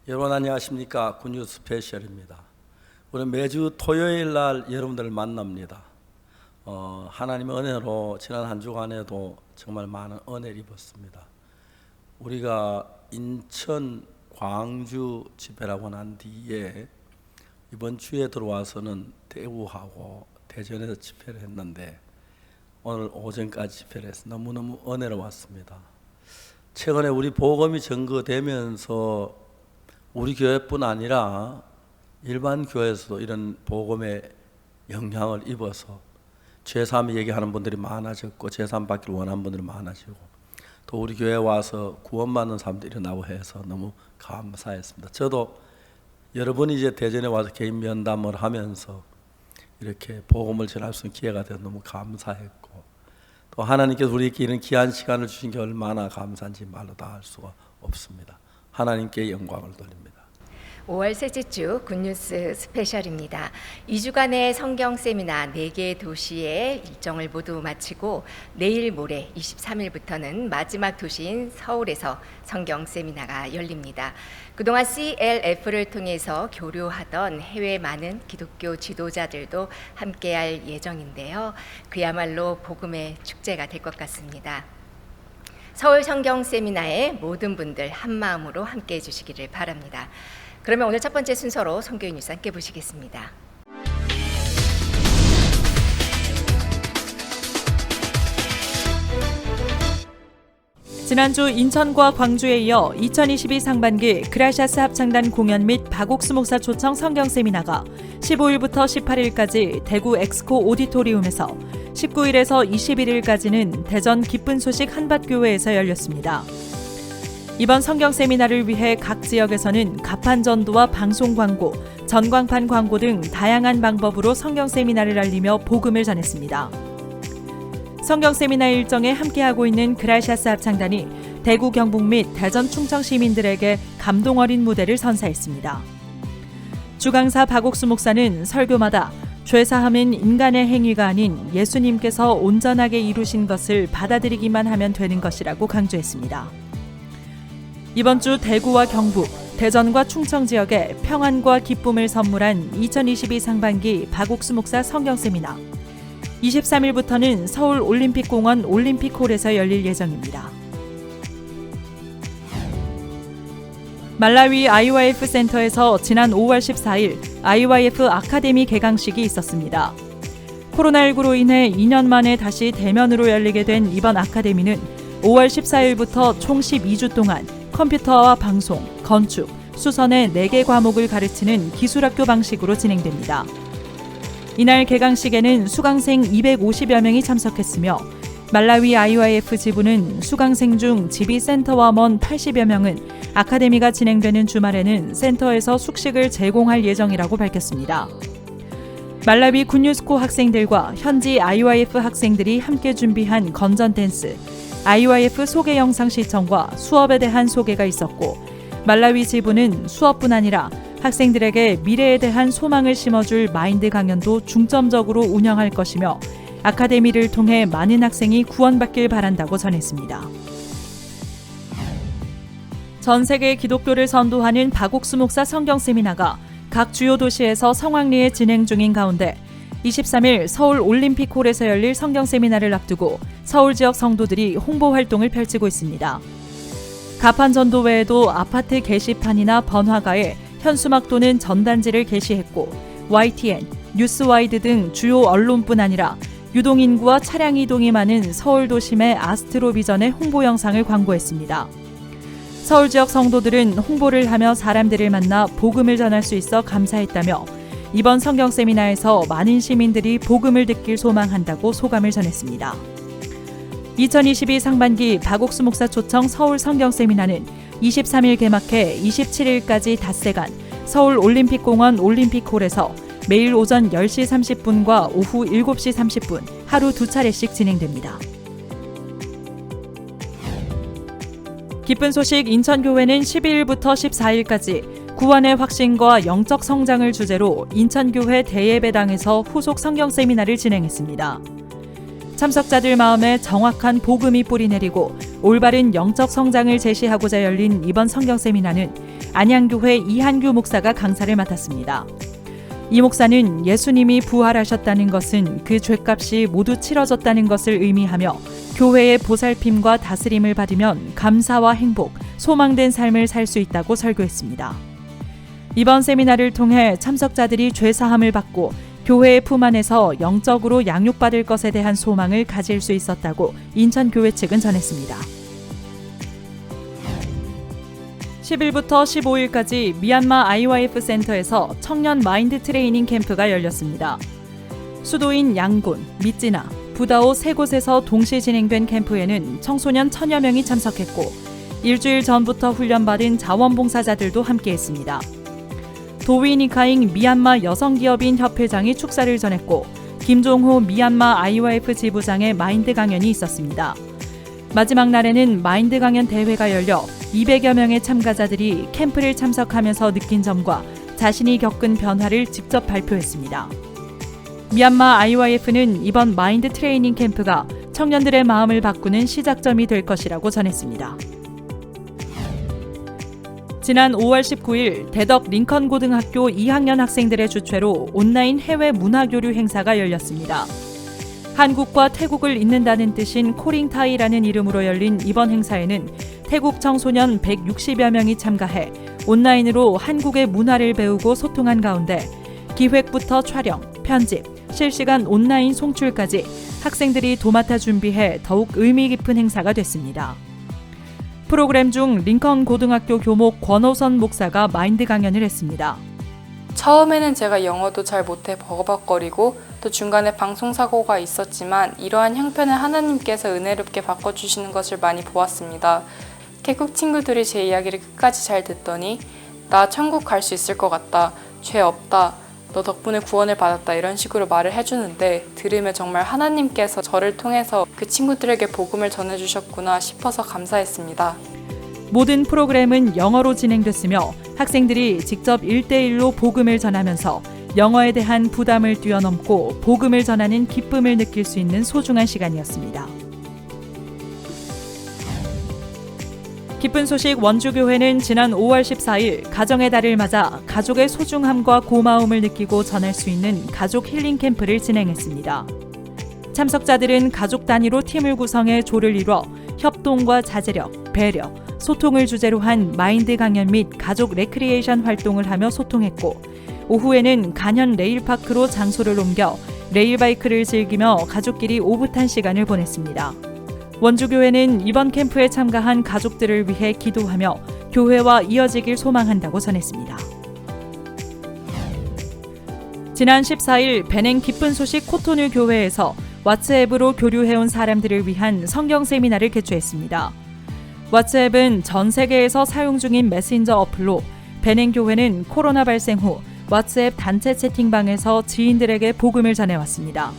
여러분 안녕하십니까? 굿뉴스 스페셜입니다. 우리 매주 토요일 날 여러분들을 만납니다. 하나님의 은혜로 지난 한 주간에도 정말 많은 은혜를 입었습니다. 우리가 인천 광주 집회라고 난 뒤에 이번 주에 들어와서는 대구하고 대전에서 집회를 했는데 오늘 오전까지 집회를 해서 너무너무 은혜로웠습니다. 최근에 우리 복음이 증거되면서 우리 교회뿐 아니라 일반 교회에서도 이런 복음의 영향을 입어서 죄사함 얘기하는 분들이 많아졌고 죄사함 받기를 원하는 분들이 많아지고 또 우리 교회에 와서 구원받는 사람들이 일어나고 해서 너무 감사했습니다. 저도 여러분이 이제 대전에 와서 개인 면담을 하면서 이렇게 복음을 전할 수 있는 기회가 돼서 너무 감사했고 또 하나님께서 우리에게 이런 귀한 시간을 주신 게 얼마나 감사한지 말로 다 할 수가 없습니다. 하나님께 영광을 돌립니다. 5월 셋째 주 굿뉴스 스페셜입니다. 2주간의 성경 세미나 4개 도시의 일정을 모두 마치고 내일 모레 23일부터는 마지막 도시인 서울에서 성경 세미나가 열립니다. 그동안 CLF를 통해서 교류하던 해외 많은 기독교 지도자들도 함께할 예정인데요. 그야말로 복음의 축제가 될 것 같습니다. 서울 성경 세미나에 모든 분들 한마음으로 함께해 주시기를 바랍니다. 그러면 오늘 첫 번째 순서로 선교인 뉴스 함께 보시겠습니다. 지난주 인천과 광주에 이어 2022 상반기 그라시아스 합창단 공연 및 박옥수 목사 초청 성경 세미나가 15일부터 18일까지 대구 엑스코 오디토리움에서 19일에서 21일까지는 대전 기쁜 소식 한밭교회에서 열렸습니다. 이번 성경 세미나를 위해 각 지역에서는 가판 전도와 방송 광고, 전광판 광고 등 다양한 방법으로 성경 세미나를 알리며 복음을 전했습니다. 성경 세미나 일정에 함께하고 있는 그라시아스 합창단이 대구 경북 및 대전 충청 시민들에게 감동 어린 무대를 선사했습니다. 주강사 박옥수 목사는 설교마다 죄사함은 인간의 행위가 아닌 예수님께서 온전하게 이루신 것을 받아들이기만 하면 되는 것이라고 강조했습니다. 이번 주 대구와 경북, 대전과 충청 지역에 평안과 기쁨을 선물한 2022 상반기 박옥수 목사 성경 세미나. 23일부터는 서울 올림픽공원 올림픽홀에서 열릴 예정입니다. 말라위 IYF 센터에서 지난 5월 14일 IYF 아카데미 개강식이 있었습니다. 코로나19로 인해 2년 만에 다시 대면으로 열리게 된 이번 아카데미는 5월 14일부터 총 12주 동안 컴퓨터와 방송, 건축, 수선의 4개 과목을 가르치는 기술학교 방식으로 진행됩니다. 이날 개강식에는 수강생 250여 명이 참석했으며 말라위 IYF 지부는 수강생 중 집이 센터와 먼 80여 명은 아카데미가 진행되는 주말에는 센터에서 숙식을 제공할 예정이라고 밝혔습니다. 말라위 굿뉴스코 학생들과 현지 IYF 학생들이 함께 준비한 건전 댄스, IYF 소개 영상 시청과 수업에 대한 소개가 있었고 말라위 지부는 수업뿐 아니라 학생들에게 미래에 대한 소망을 심어줄 마인드 강연도 중점적으로 운영할 것이며 아카데미를 통해 많은 학생이 구원받길 바란다고 전했습니다. 전 세계 기독교를 선도하는 박옥수 목사 성경 세미나가 각 주요 도시에서 성황리에 진행 중인 가운데 23일 서울 올림픽홀에서 열릴 성경 세미나를 앞두고 서울 지역 성도들이 홍보 활동을 펼치고 있습니다. 가판 전도 외에도 아파트 게시판이나 번화가에 현수막 또는 전단지를 게시했고 YTN, 뉴스와이드 등 주요 언론뿐 아니라 유동인구와 차량 이동이 많은 서울 도심의 아스트로비전의 홍보 영상을 광고했습니다. 서울 지역 성도들은 홍보를 하며 사람들을 만나 복음을 전할 수 있어 감사했다며 이번 성경 세미나에서 많은 시민들이 복음을 듣길 소망한다고 소감을 전했습니다. 2022 상반기 박옥수 목사 초청 서울 성경 세미나는 23일 개막해 27일까지 닷새간 서울 올림픽공원 올림픽홀에서 매일 오전 10시 30분과 오후 7시 30분 하루 2차례씩 진행됩니다. 기쁜 소식 인천교회는 12일부터 14일까지 구원의 확신과 영적 성장을 주제로 인천교회 대예배당에서 후속 성경 세미나를 진행했습니다. 참석자들 마음에 정확한 복음이 뿌리내리고 올바른 영적 성장을 제시하고자 열린 이번 성경 세미나는 안양교회 이한규 목사가 강사를 맡았습니다. 이 목사는 예수님이 부활하셨다는 것은 그 죄값이 모두 치러졌다는 것을 의미하며 교회의 보살핌과 다스림을 받으면 감사와 행복, 소망된 삶을 살 수 있다고 설교했습니다. 이번 세미나를 통해 참석자들이 죄사함을 받고 교회의 품 안에서 영적으로 양육받을 것에 대한 소망을 가질 수 있었다고 인천교회 측은 전했습니다. 10일부터 15일까지 미얀마 IYF 센터에서 청년 마인드 트레이닝 캠프가 열렸습니다. 수도인 양곤, 미찌나, 부다오 세 곳에서 동시 진행된 캠프에는 청소년 1000여 명이 참석했고 일주일 전부터 훈련받은 자원봉사자들도 함께했습니다. 도위니카잉 미얀마 여성기업인 협회장이 축사를 전했고 김종호 미얀마 IYF 지부장의 마인드 강연이 있었습니다. 마지막 날에는 마인드 강연 대회가 열려 200여 명의 참가자들이 캠프를 참석하면서 느낀 점과 자신이 겪은 변화를 직접 발표했습니다. 미얀마 IYF는 이번 마인드 트레이닝 캠프가 청년들의 마음을 바꾸는 시작점이 될 것이라고 전했습니다. 지난 5월 19일 대덕 링컨 고등학교 2학년 학생들의 주최로 온라인 해외 문화교류 행사가 열렸습니다. 한국과 태국을 잇는다는 뜻인 코링타이라는 이름으로 열린 이번 행사에는 태국 청소년 160여 명이 참가해 온라인으로 한국의 문화를 배우고 소통한 가운데 기획부터 촬영, 편집, 실시간 온라인 송출까지 학생들이 도맡아 준비해 더욱 의미 깊은 행사가 됐습니다. 프로그램 중 링컨 고등학교 교목 권호선 목사가 마인드 강연을 했습니다. 처음에는 제가 영어도 잘 못해 버벅거리고 또 중간에 방송사고가 있었지만 이러한 형편을 하나님께서 은혜롭게 바꿔주시는 것을 많이 보았습니다. 태국 친구들이 제 이야기를 끝까지 잘 듣더니 나 천국 갈 수 있을 것 같다, 죄 없다, 너 덕분에 구원을 받았다 이런 식으로 말을 해주는데 들으면 정말 하나님께서 저를 통해서 그 친구들에게 복음을 전해주셨구나 싶어서 감사했습니다. 모든 프로그램은 영어로 진행됐으며 학생들이 직접 1대1로 복음을 전하면서 영어에 대한 부담을 뛰어넘고 복음을 전하는 기쁨을 느낄 수 있는 소중한 시간이었습니다. 기쁜 소식 원주교회는 지난 5월 14일 가정의 달을 맞아 가족의 소중함과 고마움을 느끼고 전할 수 있는 가족 힐링 캠프를 진행했습니다. 참석자들은 가족 단위로 팀을 구성해 조를 이뤄 협동과 자제력, 배려, 소통을 주제로 한 마인드 강연 및 가족 레크리에이션 활동을 하며 소통했고 오후에는 간현 레일파크로 장소를 옮겨 레일바이크를 즐기며 가족끼리 오붓한 시간을 보냈습니다. 원주교회는 이번 캠프에 참가한 가족들을 위해 기도하며 교회와 이어지길 소망한다고 전했습니다. 지난 14일 베냉 기쁜 소식 코토누 교회에서 왓츠앱으로 교류해온 사람들을 위한 성경 세미나를 개최했습니다. 왓츠앱은 전 세계에서 사용 중인 메신저 어플로 베냉 교회는 코로나 발생 후 왓츠앱 단체 채팅방에서 지인들에게 복음을 전해왔습니다.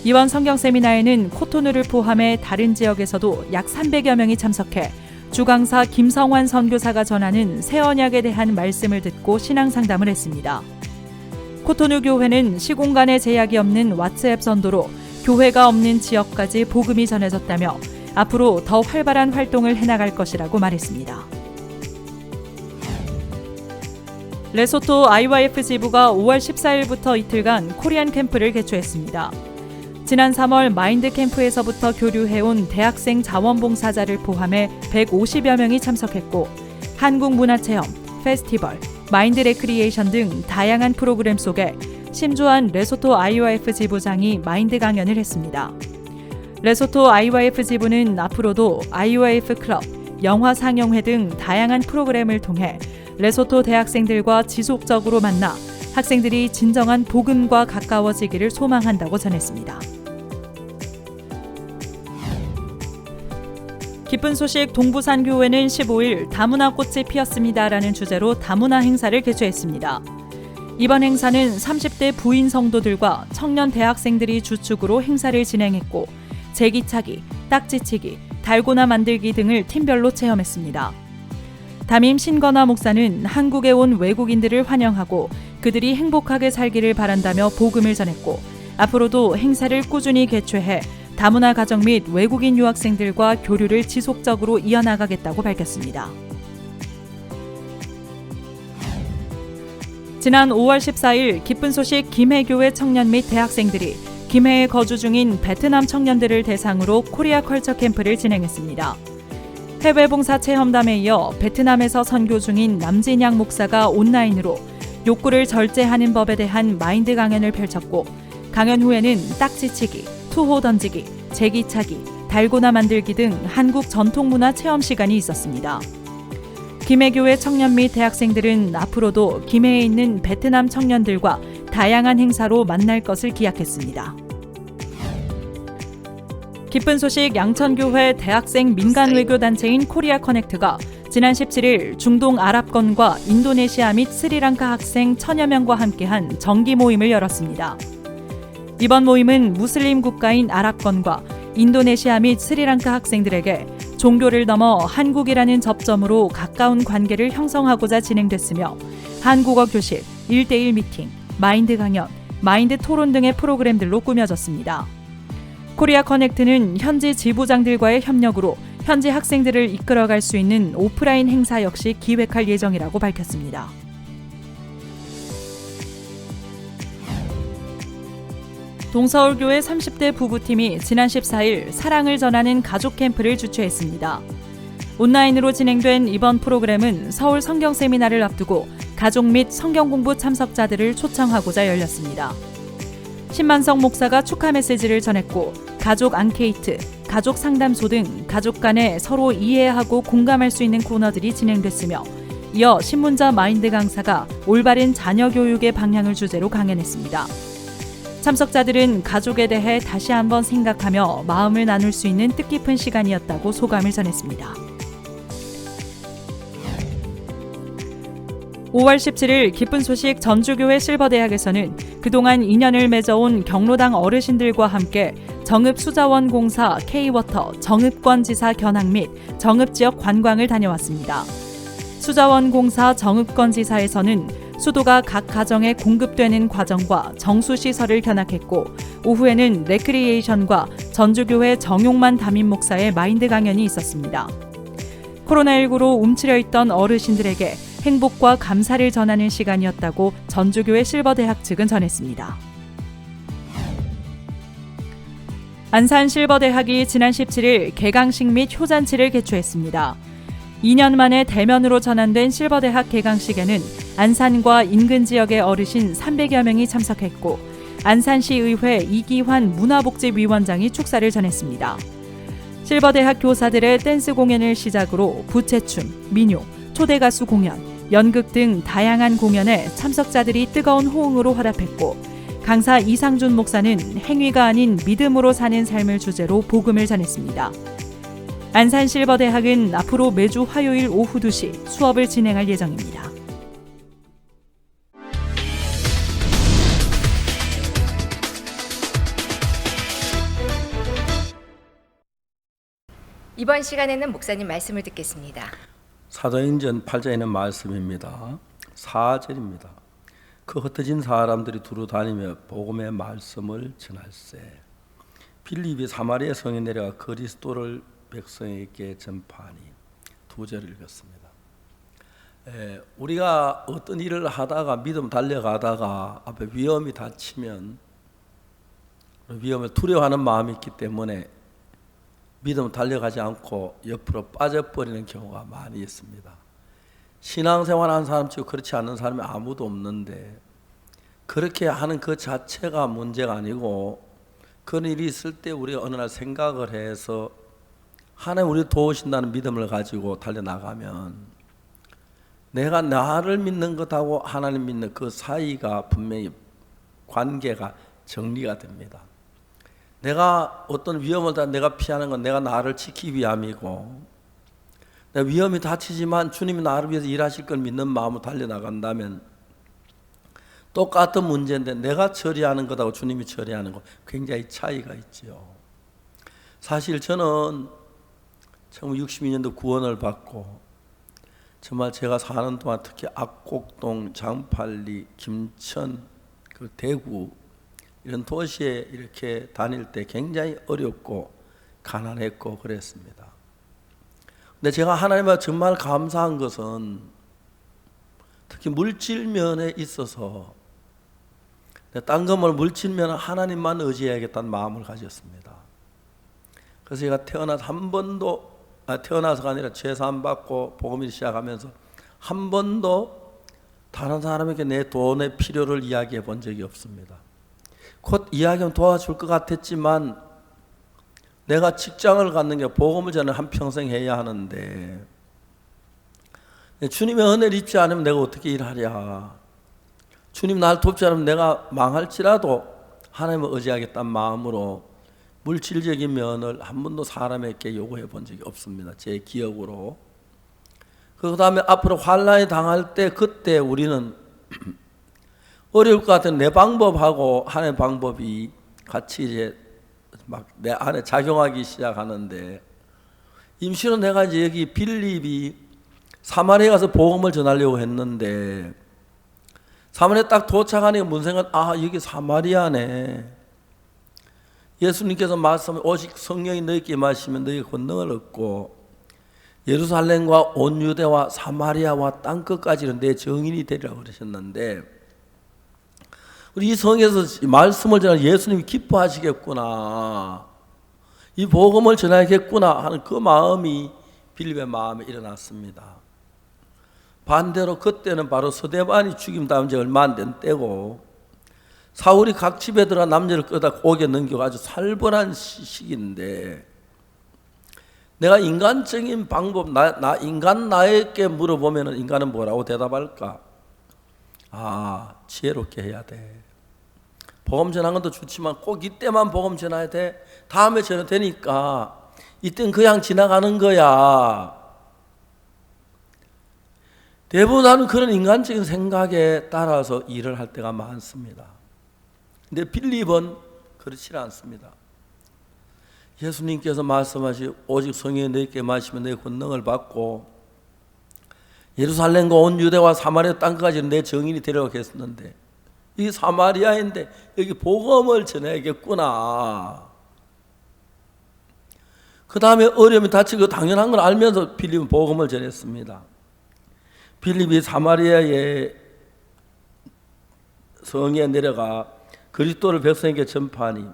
이번 성경 세미나에는 코토누를 포함해 다른 지역에서도 약 300여 명이 참석해 주강사 김성환 선교사가 전하는 새 언약에 대한 말씀을 듣고 신앙 상담을 했습니다. 코토누 교회는 시공간에 제약이 없는 왓츠앱 선도로 교회가 없는 지역까지 복음이 전해졌다며 앞으로 더 활발한 활동을 해나갈 것이라고 말했습니다. 레소토 IYF 지부가 5월 14일부터 이틀간 코리안 캠프를 개최했습니다. 지난 3월 마인드 캠프에서부터 교류해온 대학생 자원봉사자를 포함해 150여 명이 참석했고 한국 문화체험, 페스티벌, 마인드 레크리에이션 등 다양한 프로그램 속에 심주한 레소토 IYF 지부장이 마인드 강연을 했습니다. 레소토 IYF 지부는 앞으로도 IYF 클럽, 영화 상영회 등 다양한 프로그램을 통해 레소토 대학생들과 지속적으로 만나 학생들이 진정한 복음과 가까워지기를 소망한다고 전했습니다. 기쁜 소식 동부산교회는 15일 다문화 꽃이 피었습니다라는 주제로 다문화 행사를 개최했습니다. 이번 행사는 30대 부인 성도들과 청년 대학생들이 주축으로 행사를 진행했고 제기차기, 딱지치기, 달고나 만들기 등을 팀별로 체험했습니다. 담임 신건화 목사는 한국에 온 외국인들을 환영하고 그들이 행복하게 살기를 바란다며 복음을 전했고 앞으로도 행사를 꾸준히 개최해 다문화 가정 및 외국인 유학생들과 교류를 지속적으로 이어나가겠다고 밝혔습니다. 지난 5월 14일 기쁜 소식 김해교회 청년 및 대학생들이 김해에 거주 중인 베트남 청년들을 대상으로 코리아 컬처 캠프를 진행했습니다. 해외 봉사 체험담에 이어 베트남에서 선교 중인 남진양 목사가 온라인으로 욕구를 절제하는 법에 대한 마인드 강연을 펼쳤고, 강연 후에는 딱지치기, 투호 던지기, 제기차기, 달고나 만들기 등 한국 전통문화 체험 시간이 있었습니다. 김해교회 청년 및 대학생들은 앞으로도 김해에 있는 베트남 청년들과 다양한 행사로 만날 것을 기약했습니다. 기쁜 소식 양천교회 대학생 민간 외교단체인 코리아 커넥트가 지난 17일 중동 아랍권과 인도네시아 및 스리랑카 학생 1000여 명과 함께한 정기 모임을 열었습니다. 이번 모임은 무슬림 국가인 아랍권과 인도네시아 및 스리랑카 학생들에게 종교를 넘어 한국이라는 접점으로 가까운 관계를 형성하고자 진행됐으며, 한국어 교실, 1대1 미팅, 마인드 강연, 마인드 토론 등의 프로그램들로 꾸며졌습니다. 코리아 커넥트는 현지 지부장들과의 협력으로 현지 학생들을 이끌어갈 수 있는 오프라인 행사 역시 기획할 예정이라고 밝혔습니다. 동서울교회 30대 부부팀이 지난 14일 사랑을 전하는 가족 캠프를 주최했습니다. 온라인으로 진행된 이번 프로그램은 서울 성경 세미나를 앞두고 가족 및 성경 공부 참석자들을 초청하고자 열렸습니다. 신만석 목사가 축하 메시지를 전했고, 가족 앙케이트, 가족 상담소 등 가족 간에 서로 이해하고 공감할 수 있는 코너들이 진행됐으며, 이어 신문자 마인드 강사가 올바른 자녀 교육의 방향을 주제로 강연했습니다. 참석자들은 가족에 대해 다시 한번 생각하며 마음을 나눌 수 있는 뜻깊은 시간이었다고 소감을 전했습니다. 5월 17일 기쁜 소식 전주교회 실버대학에서는 그동안 인연을 맺어온 경로당 어르신들과 함께 정읍수자원공사 K워터 정읍권지사 견학 및 정읍지역 관광을 다녀왔습니다. 수자원공사 정읍권지사에서는 수도가 각 가정에 공급되는 과정과 정수시설을 견학했고, 오후에는 레크리에이션과 전주교회 정용만 담임 목사의 마인드 강연이 있었습니다. 코로나19로 움츠려 있던 어르신들에게 행복과 감사를 전하는 시간이었다고 전주교회 실버대학 측은 전했습니다. 안산 실버대학이 지난 17일 개강식 및 효잔치를 개최했습니다. 2년 만에 대면으로 전환된 실버대학 개강식에는 안산과 인근 지역의 어르신 300여 명이 참석했고, 안산시의회 이기환 문화복지위원장이 축사를 전했습니다. 실버대학 교사들의 댄스 공연을 시작으로 부채춤, 민요, 초대가수 공연, 연극 등 다양한 공연에 참석자들이 뜨거운 호응으로 화답했고, 강사 이상준 목사는 행위가 아닌 믿음으로 사는 삶을 주제로 복음을 전했습니다. 안산 실버대학은 앞으로 매주 화요일 오후 2시 수업을 진행할 예정입니다. 이번 시간에는 목사님 말씀을 듣겠습니다. 사도행전 8장에 있는 말씀입니다. 4절입니다. 그 흩어진 사람들이 두루 다니며 복음의 말씀을 전할세. 빌립이 사마리아 성에 내려가 그리스도를 백성에게 전파하니. 2절을 읽었습니다. 우리가 어떤 일을 하다가 믿음 달려가다가 앞에 위험이 닥치면 위험을 두려워하는 마음이 있기 때문에 믿음 달려가지 않고 옆으로 빠져버리는 경우가 많이 있습니다. 신앙생활하는 사람 치고 그렇지 않는 사람이 아무도 없는데, 그렇게 하는 그 자체가 문제가 아니고, 그런 일이 있을 때 우리가 어느 날 생각을 해서 하나님 우리 도우신다는 믿음을 가지고 달려나가면, 내가 나를 믿는 것하고 하나님 믿는 그 사이가 분명히 관계가 정리가 됩니다. 내가 어떤 위험을 내가 피하는 건 내가 나를 지키기 위함이고, 내가 위험이 닥치지만 주님이 나를 위해서 일하실 걸 믿는 마음으로 달려나간다면 똑같은 문제인데 내가 처리하는 것하고 주님이 처리하는 것 굉장히 차이가 있죠. 사실 저는 1962년도 구원을 받고 정말 제가 사는 동안 특히 악곡동, 장팔리, 김천, 그 대구 이런 도시에 이렇게 다닐 때 굉장히 어렵고 가난했고 그랬습니다. 근데 제가 하나님께 정말 감사한 것은 특히 물질 면에 있어서 딴 것을 물질 면은 하나님만 의지해야겠다는 마음을 가졌습니다. 그래서 제가 태어나서가 아니라 죄사함 받고 복음을 시작하면서 한 번도 다른 사람에게 내 돈의 필요를 이야기해 본 적이 없습니다. 곧 이야기하면 도와줄 것 같았지만 내가 직장을 갖는 게 복음을 저는 한평생 해야 하는데 주님의 은혜를 입지 않으면 내가 어떻게 일하랴. 주님 나를 돕지 않으면 내가 망할지라도 하나님을 의지하겠다는 마음으로 물질적인 면을 한 번도 사람에게 요구해 본 적이 없습니다. 제 기억으로. 그 다음에 앞으로 환난에 당할 때 그때 우리는 어려울 것 같은 내 방법하고 하나님의 방법이 같이 이제 막 내 안에 작용하기 시작하는데 임시로 내가 이제 여기 빌립이 사마리아에 가서 복음을 전하려고 했는데 사마리아에 딱 도착하니까 문생은 여기 사마리아네. 예수님께서 말씀을 오직 성령이 너희에게 임하시면 너희가 권능을 얻고 예루살렘과 온 유대와 사마리아와 땅끝까지는 내 증인이 되리라고 그러셨는데 우리 이 성에서 말씀을 전하는 예수님이 기뻐하시겠구나, 이 복음을 전하겠구나 하는 그 마음이 빌립의 마음에 일어났습니다. 반대로 그때는 바로 서대반이 죽임 당한 지 얼마 안 된 때고 사울이 각 집에 들어가 남녀를 끌다 옥에 넘기고 아주 살벌한 시기인데 내가 인간적인 방법, 나에게 물어보면 인간은 뭐라고 대답할까? 지혜롭게 해야 돼. 복음 전하는 것도 좋지만 꼭 이때만 복음 전해야 돼. 다음에 전해도 되니까 이땐 그냥 지나가는 거야. 대부분 그런 인간적인 생각에 따라서 일을 할 때가 많습니다. 근데 빌립은 그렇지 않습니다. 예수님께서 말씀하시 오직 성령이 너희에게 마시면 너희 권능을 받고 예루살렘과 온 유대와 사마리아 땅까지는 내 증인이 되려고 했었는데 이 사마리아인데 여기 복음을 전해야겠구나. 그 다음에 어려움이 닥치고 당연한 걸 알면서 빌립은 복음을 전했습니다. 빌립이 사마리아의 성에 내려가 그리스도를 백성에게 전파하니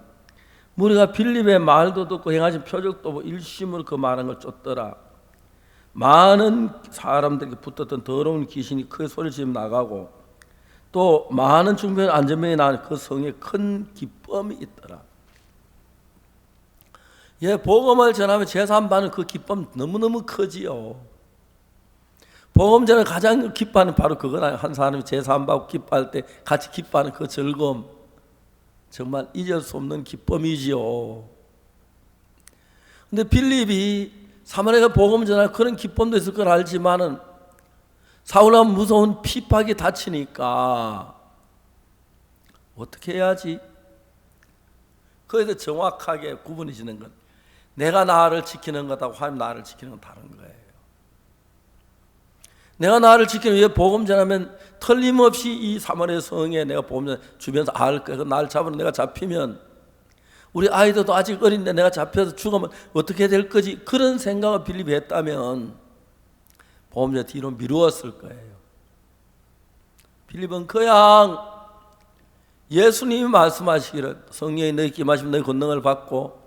무리가 빌립의 말도 듣고 행하신 표적도 보고 일심으로 그 말한 걸 쫓더라. 많은 사람들에게 붙었던 더러운 귀신이 크게 소리를 지르며 나가고 또 많은 중병 안전병이 나는 그 성에 큰 기쁨이 있더라. 복음을 전하면 제사함 받는 그 기쁨 너무너무 크지요. 복음 전에 가장 기뻐하는 바로 그거나 한 사람이 제사함 받고 기뻐할 때 같이 기뻐하는 그 즐거움, 정말 잊을 수 없는 기쁨이지요. 근데 빌립이 사마리아가 복음 전할 그런 기쁨도 있을 걸 알지만은 사울하면 무서운 핍박이 닥치니까 어떻게 해야지? 거기서 정확하게 구분이 지는 건 내가 나를 지키는 것하고 하나님 나를 지키는 건 다른 거예요. 내가 나를 지키는 위해 복음 전하면 틀림없이 이 사마리아 성에 내가 복음 전 주변에서 알 거야. 나를 잡으면 내가 잡히면 우리 아이들도 아직 어린데 내가 잡혀서 죽으면 어떻게 될 거지? 그런 생각을 빌립이 했다면 복음 전 뒤로 미루었을 거예요. 빌립은 그냥 예수님이 말씀하시기를 성령이 너희에게 임하시면 너희 권능을 받고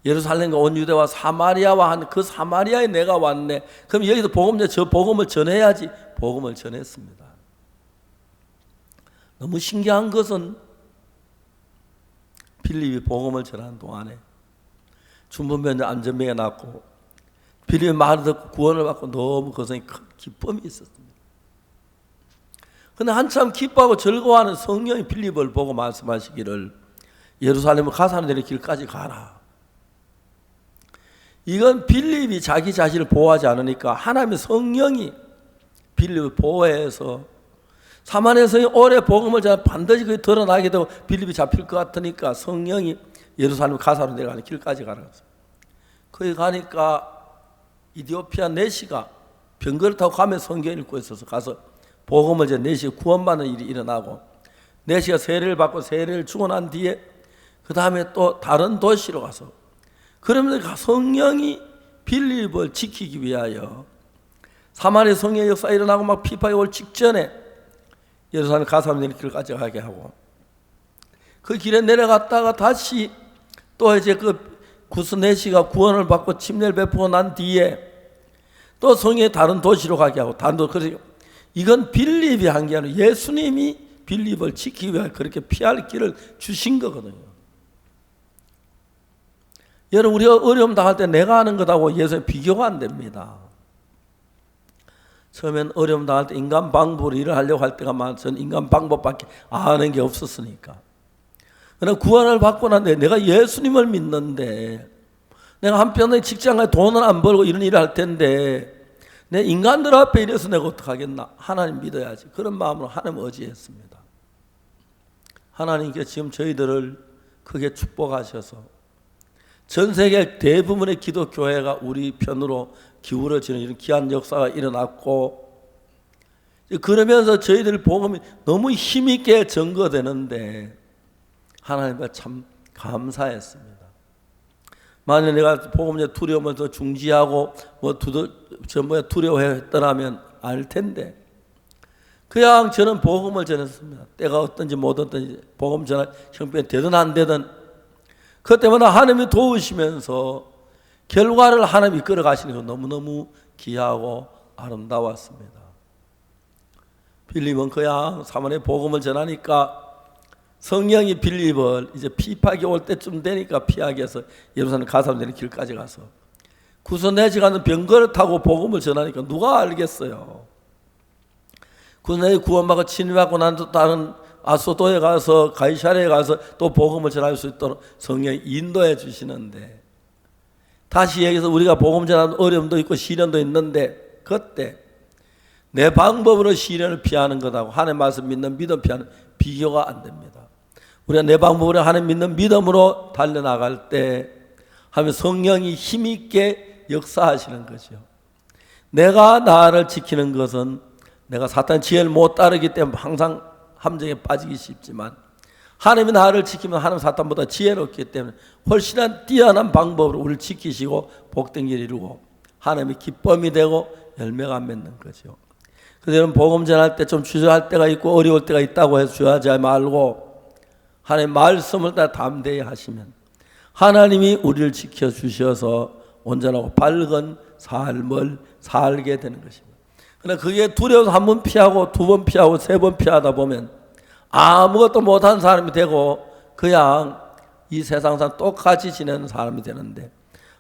예루살렘과 온 유대와 사마리아와 한 그 사마리아에 내가 왔네. 그럼 여기서 저 복음을 전해야지. 복음을 전했습니다. 너무 신기한 것은 빌립이 복음을 전하는 동안에 중풍병자 안전병이 났고 빌립의 말을 듣고 구원을 받고 너무 그것에 큰 기쁨이 있었습니다. 그런데 한참 기뻐하고 즐거워하는 성령이 빌립을 보고 말씀하시기를 예루살렘을 가사는 데는 길까지 가라. 이건 빌립이 자기 자신을 보호하지 않으니까 하나님의 성령이 빌립을 보호해서 사마리아 성이 오래 복음을 전하면 반드시 그게 드러나게 되고 빌립이 잡힐 것 같으니까 성령이 예루살렘 가사로 내려가는 길까지 가라. 거기 가니까 이디오피아 내시가 병거를 타고 가면 성경 읽고 있어서 가서 복음을 전 내시가 구원받는 일이 일어나고 내시가 세례를 받고 세례를 주고 난 뒤에 그 다음에 또 다른 도시로 가서 그러면서 성령이 빌립을 지키기 위하여 사마리아 성의 역사 일어나고 막 피파에 올 직전에 예루살렘 가사면 길까지 가게 하고 그 길에 내려갔다가 다시 또 이제 그 구스네시가 구원을 받고 침례를 베푸고 난 뒤에 또 성의 다른 도시로 가게 하고 다른 도시. 그래서 이건 빌립이 한 게 아니라 예수님이 빌립을 지키기 위해 그렇게 피할 길을 주신 거거든요. 여러분, 우리가 어려움 당할 때 내가 하는 것하고 예수님 비교가 안 됩니다. 처음엔 어려움 당할 때 인간 방법으로 일을 하려고 할 때가 많아서 저는 인간 방법밖에 아는 게 없었으니까. 그러나 구원을 받고 난 뒤에 내가 예수님을 믿는데 내가 한편에 직장에 돈을 안 벌고 이런 일을 할 텐데 내 인간들 앞에 이래서 내가 어떡하겠나. 하나님 믿어야지. 그런 마음으로 하나님 의지했습니다. 하나님께 지금 저희들을 크게 축복하셔서 전 세계 대부분의 기독교회가 우리 편으로 기울어지는 이런 귀한 역사가 일어났고 그러면서 저희들 복음이 너무 힘있게 전거되는데 하나님께 참 감사했습니다. 만약 내가 복음에 두려움을 더 중지하고 전부에 두려워했더라면 알 텐데 그냥 저는 복음을 전했습니다. 때가 어떤지 못 어떤지 복음 전할 형편이 되든 안 되든 그때마다 하나님이 도우시면서 결과를 하나님이 이끌어 가시는 건 너무너무 귀하고 아름다웠습니다. 빌립은 그냥 사모의 복음을 전하니까 성령이 빌립을 이제 피파기 올 때쯤 되니까 피하게 해서 예루살렘 가사되는 길까지 가서 구스네지 가는 병거를 타고 복음을 전하니까 누가 알겠어요. 구스네지 구원받고 침례받고 난 또 다른 아소도에 가서 가이사랴에 가서 또 복음을 전할 수 있도록 성령이 인도해 주시는데 다시 여기서 우리가 복음 전하는 어려움도 있고 시련도 있는데 그때 내 방법으로 시련을 피하는 것하고 하나님 말씀 믿는 믿음 피하는 비교가 안 됩니다. 우리가 내 방법으로 하나님 믿는 믿음으로 달려나갈 때 하면 성령이 힘있게 역사하시는 거죠. 내가 나를 지키는 것은 내가 사탄 지혜를 못 따르기 때문에 항상 함정에 빠지기 쉽지만 하나님이 나를 지키면 하나님 사탄보다 지혜롭기 때문에 훨씬 뛰어난 방법으로 우리를 지키시고 복된 길을 이루고 하나님의 기쁨이 되고 열매가 맺는 거죠. 그래서 여러분 복음 전할 때 좀 주저할 때가 있고 어려울 때가 있다고 해서 주저하지 말고 하나님 말씀을 다 담대히 하시면 하나님이 우리를 지켜주셔서 온전하고 밝은 삶을 살게 되는 것입니다. 그러나 그게 두려워서 한 번 피하고 두 번 피하고 세 번 피하다 보면 아무것도 못한 사람이 되고 그냥 이 세상상 똑같이 지내는 사람이 되는데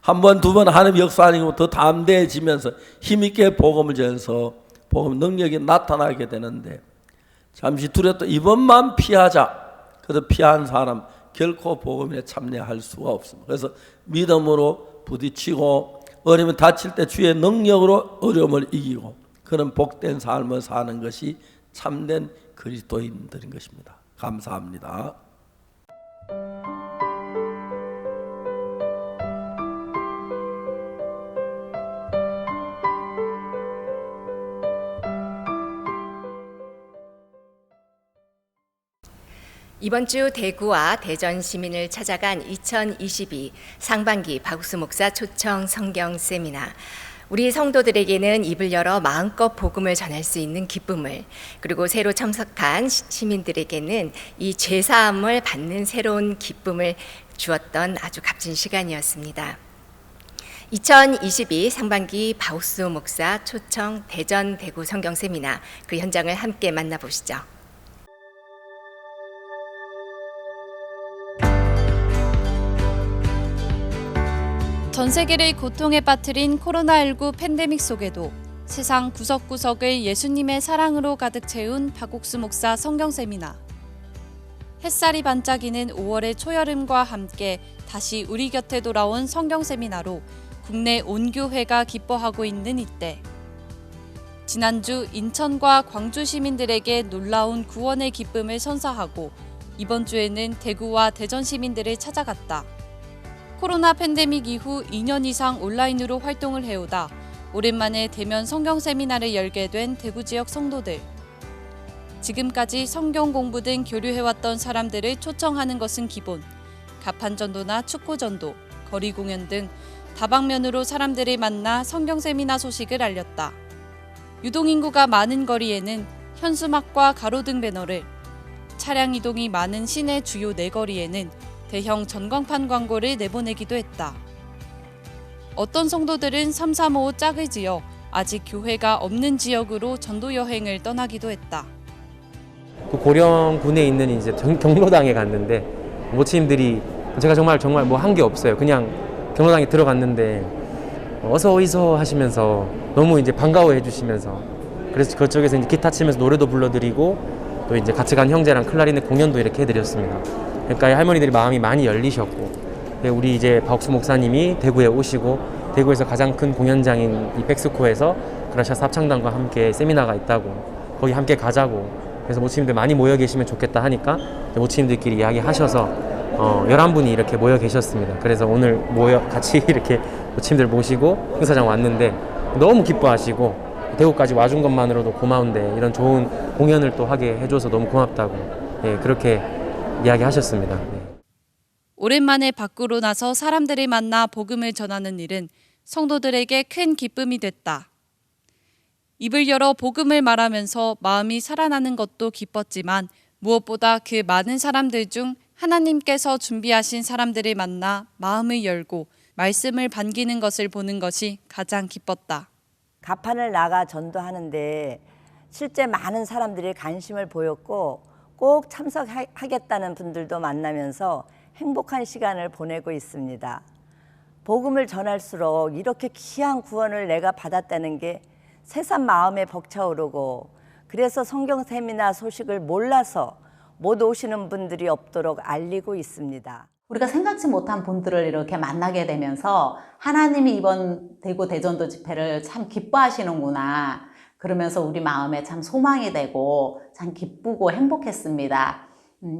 한 번 두 번 하나님 역사하니까 더 담대해지면서 힘있게 복음을 전해서 복음 능력이 나타나게 되는데 잠시 두렵다 이번만 피하자. 그래서 피한 사람 결코 복음에 참여할 수가 없습니다. 그래서 믿음으로 부딪히고 어려우면 다칠 때 주의 능력으로 어려움을 이기고 그런 복된 삶을 사는 것이 참된 그리스도인들인 것입니다. 감사합니다. 이번 주 대구와 대전 시민을 찾아간 2022 상반기 박욱수 목사 초청 성경 세미나. 우리 성도들에게는 입을 열어 마음껏 복음을 전할 수 있는 기쁨을, 그리고 새로 참석한 시민들에게는 이 죄사함을 받는 새로운 기쁨을 주었던 아주 값진 시간이었습니다. 2022 상반기 박욱수 목사 초청 대전 대구 성경 세미나, 그 현장을 함께 만나보시죠. 전 세계를 고통에 빠뜨린 코로나19 팬데믹 속에도 세상 구석구석을 예수님의 사랑으로 가득 채운 박욱수 목사 성경 세미나. 햇살이 반짝이는 5월의 초여름과 함께 다시 우리 곁에 돌아온 성경 세미나로 국내 온 교회가 기뻐하고 있는 이때, 지난주 인천과 광주 시민들에게 놀라운 구원의 기쁨을 선사하고 이번 주에는 대구와 대전 시민들을 찾아갔다. 코로나 팬데믹 이후 2년 이상 온라인으로 활동을 해오다 오랜만에 대면 성경 세미나를 열게 된 대구 지역 성도들. 지금까지 성경 공부 등 교류해왔던 사람들을 초청하는 것은 기본, 가판전도나 축구전도, 거리 공연 등 다방면으로 사람들을 만나 성경 세미나 소식을 알렸다. 유동인구가 많은 거리에는 현수막과 가로등 배너를, 차량 이동이 많은 시내 주요 내거리에는 대형 전광판 광고를 내보내기도 했다. 어떤 성도들은 335 짝을 지어 아직 교회가 없는 지역으로 전도 여행을 떠나기도 했다. 그 고령군에 있는 이제 경로당에 갔는데 모치님들이 제가 정말 뭐 한 게 없어요. 그냥 경로당에 들어갔는데 어서 오이소 하시면서 너무 이제 반가워해 주시면서, 그래서 그쪽에서 이제 기타 치면서 노래도 불러드리고 또 이제 같이 간 형제랑 클라리넷 공연도 이렇게 해드렸습니다. 그러니까 이 할머니들이 마음이 많이 열리셨고, 우리 이제 박옥수 목사님이 대구에 오시고 대구에서 가장 큰 공연장인 이 백스코에서 그라샤스 합창단과 함께 세미나가 있다고, 거기 함께 가자고, 그래서 모치님들 많이 모여 계시면 좋겠다 하니까 모치님들끼리 이야기하셔서 11분이 이렇게 모여 계셨습니다. 그래서 오늘 같이 이렇게 모치님들 모시고 행사장 왔는데 너무 기뻐하시고, 대구까지 와준 것만으로도 고마운데 이런 좋은 공연을 또 하게 해줘서 너무 고맙다고, 그렇게 이야기하셨습니다. 오랜만에 밖으로 나서 사람들을 만나 복음을 전하는 일은 성도들에게 큰 기쁨이 됐다. 입을 열어 복음을 말하면서 마음이 살아나는 것도 기뻤지만 무엇보다 그 많은 사람들 중 하나님께서 준비하신 사람들을 만나 마음을 열고 말씀을 반기는 것을 보는 것이 가장 기뻤다. 가판을 나가 전도하는데 실제 많은 사람들이 관심을 보였고 꼭 참석하겠다는 분들도 만나면서 행복한 시간을 보내고 있습니다. 복음을 전할수록 이렇게 귀한 구원을 내가 받았다는 게 새삼 마음에 벅차오르고, 그래서 성경 세미나 소식을 몰라서 못 오시는 분들이 없도록 알리고 있습니다. 우리가 생각지 못한 분들을 이렇게 만나게 되면서 하나님이 이번 대구 대전도 집회를 참 기뻐하시는구나, 그러면서 우리 마음에 참 소망이 되고 참 기쁘고 행복했습니다.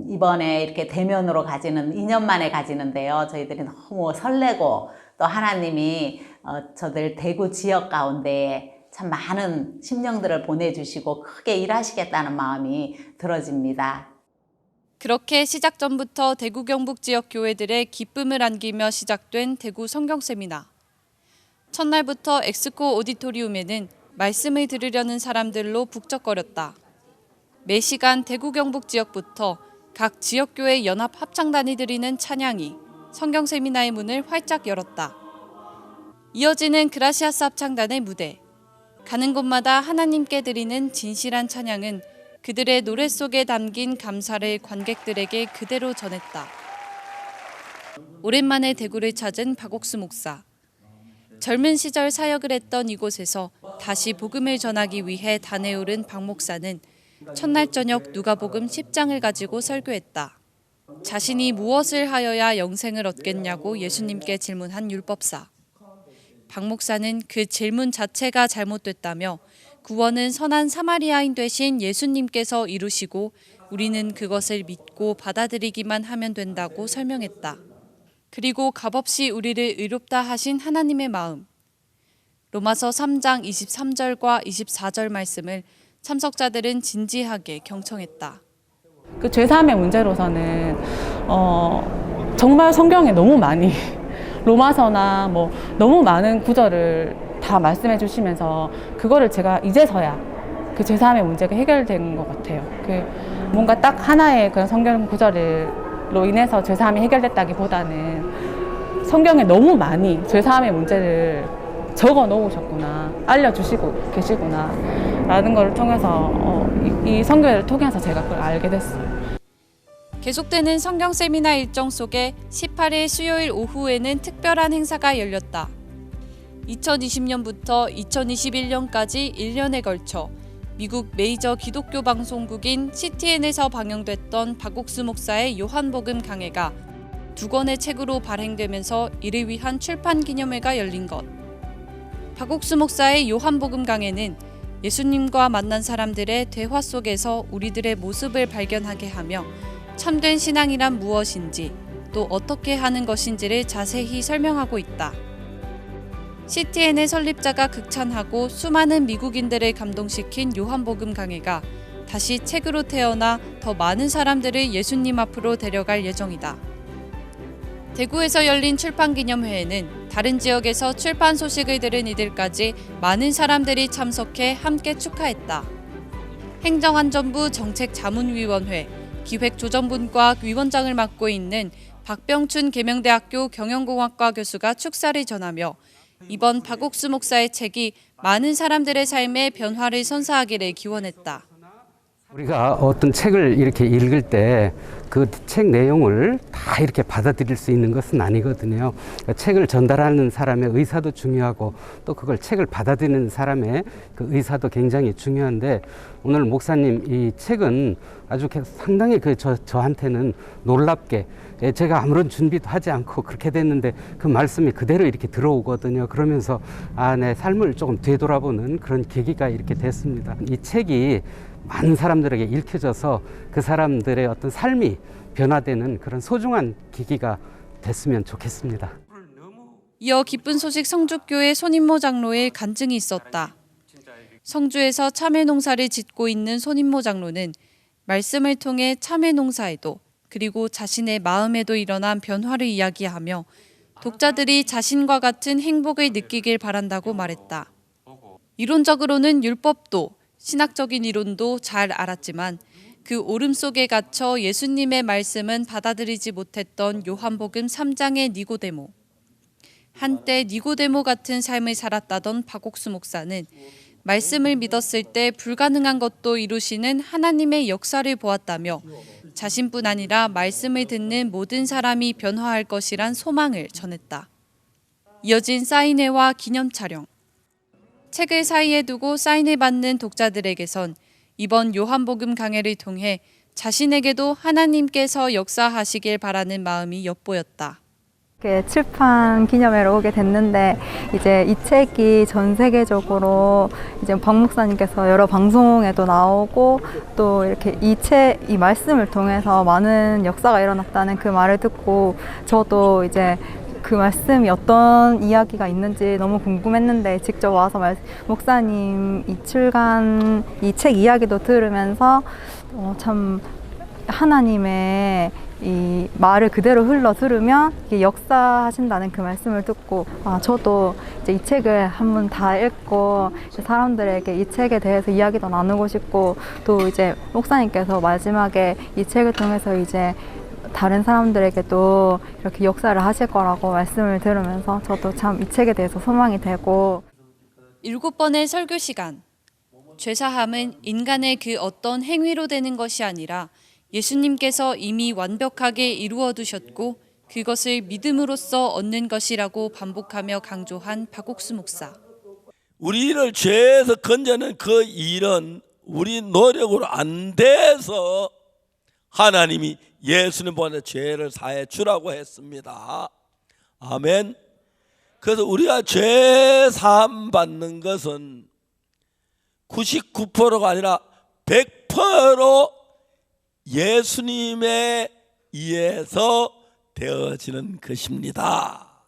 이번에 이렇게 대면으로 가지는 2년 만에 가지는데요, 저희들이 너무 설레고 또 하나님이 저들 대구 지역 가운데 참 많은 심령들을 보내주시고 크게 일하시겠다는 마음이 들어집니다. 그렇게 시작 전부터 대구 경북 지역 교회들의 기쁨을 안기며 시작된 대구 성경 세미나. 첫날부터 엑스코 오디토리움에는 말씀을 들으려는 사람들로 북적거렸다. 매 시간 대구 경북 지역부터 각 지역교회 연합 합창단이 드리는 찬양이 성경 세미나의 문을 활짝 열었다. 이어지는 그라시아스 합창단의 무대. 가는 곳마다 하나님께 드리는 진실한 찬양은 그들의 노래 속에 담긴 감사를 관객들에게 그대로 전했다. 오랜만에 대구를 찾은 박옥수 목사. 젊은 시절 사역을 했던 이곳에서 다시 복음을 전하기 위해 단에 오른 박 목사는 첫날 저녁 누가복음 10장을 가지고 설교했다. 자신이 무엇을 하여야 영생을 얻겠냐고 예수님께 질문한 율법사. 박 목사는 그 질문 자체가 잘못됐다며 구원은 선한 사마리아인 되신 예수님께서 이루시고 우리는 그것을 믿고 받아들이기만 하면 된다고 설명했다. 그리고 값없이 우리를 의롭다 하신 하나님의 마음. 로마서 3장 23절과 24절 말씀을 참석자들은 진지하게 경청했다. 그 죄사함의 문제로서는 정말 성경에 너무 많이 로마서나 뭐 너무 많은 구절을 다 말씀해 주시면서 그거를 제가 이제서야 그 죄사함의 문제가 해결된 것 같아요. 뭔가 딱 하나의 그런 성경 구절로 인해서 죄사함이 해결됐다기보다는 성경에 너무 많이 죄사함의 문제를 적어 놓으셨구나, 알려주시고 계시구나 라는 걸 통해서 이 선교회를 통해서 제가 그걸 알게 됐어요. 계속되는 성경 세미나 일정 속에 18일 수요일 오후에는 특별한 행사가 열렸다. 2020년부터 2021년까지 1년에 걸쳐 미국 메이저 기독교 방송국인 CTN에서 방영됐던 박옥수 목사의 요한복음 강해가 2권의 책으로 발행되면서 이를 위한 출판 기념회가 열린 것. 박옥수 목사의 요한복음 강해는 예수님과 만난 사람들의 대화 속에서 우리들의 모습을 발견하게 하며 참된 신앙이란 무엇인지 또 어떻게 하는 것인지를 자세히 설명하고 있다. CTN의 설립자가 극찬하고 수많은 미국인들을 감동시킨 요한복음 강해가 다시 책으로 태어나 더 많은 사람들을 예수님 앞으로 데려갈 예정이다. 대구에서 열린 출판기념회에는 다른 지역에서 출판 소식을 들은 이들까지 많은 사람들이 참석해 함께 축하했다. 행정안전부 정책자문위원회 기획조정분과 위원장을 맡고 있는 박병춘 계명대학교 경영공학과 교수가 축사를 전하며 이번 박옥수 목사의 책이 많은 사람들의 삶의 변화를 선사하기를 기원했다. 우리가 어떤 책을 이렇게 읽을 때 그 책 내용을 다 이렇게 받아들일 수 있는 것은 아니거든요. 그러니까 책을 전달하는 사람의 의사도 중요하고 또 그걸 책을 받아들이는 사람의 그 의사도 굉장히 중요한데 오늘 목사님 이 책은 아주 상당히 저한테는 놀랍게 제가 아무런 준비도 하지 않고 그렇게 됐는데 그 말씀이 그대로 이렇게 들어오거든요. 그러면서 내 삶을 조금 되돌아보는 그런 계기가 이렇게 됐습니다. 이 책이 많은 사람들에게 읽혀져서 그 사람들의 어떤 삶이 변화되는 그런 소중한 계기가 됐으면 좋겠습니다. 이어 기쁜 소식 성주교회 손인모 장로의 간증이 있었다. 성주에서 참외 농사를 짓고 있는 손인모 장로는 말씀을 통해 참외 농사에도 그리고 자신의 마음에도 일어난 변화를 이야기하며 독자들이 자신과 같은 행복을 느끼길 바란다고 말했다. 이론적으로는 율법도 신학적인 이론도 잘 알았지만 그 오름 속에 갇혀 예수님의 말씀은 받아들이지 못했던 요한복음 3장의 니고데모. 한때 니고데모 같은 삶을 살았다던 박옥수 목사는 말씀을 믿었을 때 불가능한 것도 이루시는 하나님의 역사를 보았다며 자신뿐 아니라 말씀을 듣는 모든 사람이 변화할 것이란 소망을 전했다. 이어진 사인회와 기념 촬영. 책을 사이에 두고 사인을 받는 독자들에게선 이번 요한복음 강해를 통해 자신에게도 하나님께서 역사하시길 바라는 마음이 엿보였다. 출판 기념회로 오게 됐는데 이제 이 책이 전 세계적으로 이제 박 목사님께서 여러 방송에도 나오고 또 이렇게 이 말씀을 통해서 많은 역사가 일어났다는 그 말을 듣고 저도 이제 그 말씀이 어떤 이야기가 있는지 너무 궁금했는데 직접 와서 목사님 이 책 이야기도 들으면서 참 하나님의 이 말을 그대로 흘러 들으면 이게 역사하신다는 그 말씀을 듣고 저도 이제 이 책을 한번 다 읽고 사람들에게 이 책에 대해서 이야기도 나누고 싶고 또 이제 목사님께서 마지막에 이 책을 통해서 이제 다른 사람들에게도 이렇게 역사를 하실 거라고 말씀을 들으면서 저도 참 이 책에 대해서 소망이 되고 7번의 설교 시간. 죄사함은 인간의 그 어떤 행위로 되는 것이 아니라 예수님께서 이미 완벽하게 이루어 두셨고 그것을 믿음으로써 얻는 것이라고 반복하며 강조한 박옥수 목사. 우리를 죄에서 건져낸 그 일은 우리 노력으로 안 돼서 하나님이 예수님 보내 죄를 사해 주라고 했습니다. 아멘. 그래서 우리가 죄 사함 받는 것은 99%가 아니라 100% 예수님에 의해서 되어지는 것입니다.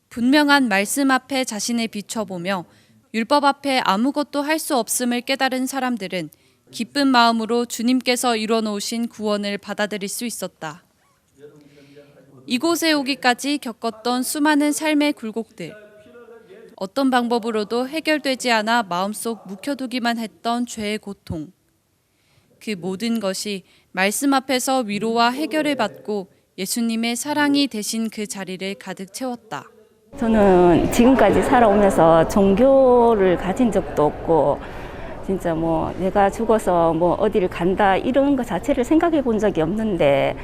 분명한 말씀 앞에 자신을 비춰보며 율법 앞에 아무것도 할 수 없음을 깨달은 사람들은 기쁜 마음으로 주님께서 이뤄놓으신 구원을 받아들일 수 있었다. 이곳에 오기까지 겪었던 수많은 삶의 굴곡들, 어떤 방법으로도 해결되지 않아 마음속 묵혀두기만 했던 죄의 고통, 그 모든 것이 말씀 앞에서 위로와 해결을 받고 예수님의 사랑이 되신 그 자리를 가득 채웠다. 저는 지금까지 살아오면서 종교를 가진 적도 없고 진짜 뭐 내가 죽어서 뭐 어디를 간다 이런 것 자체를 생각해 본 적이 없는데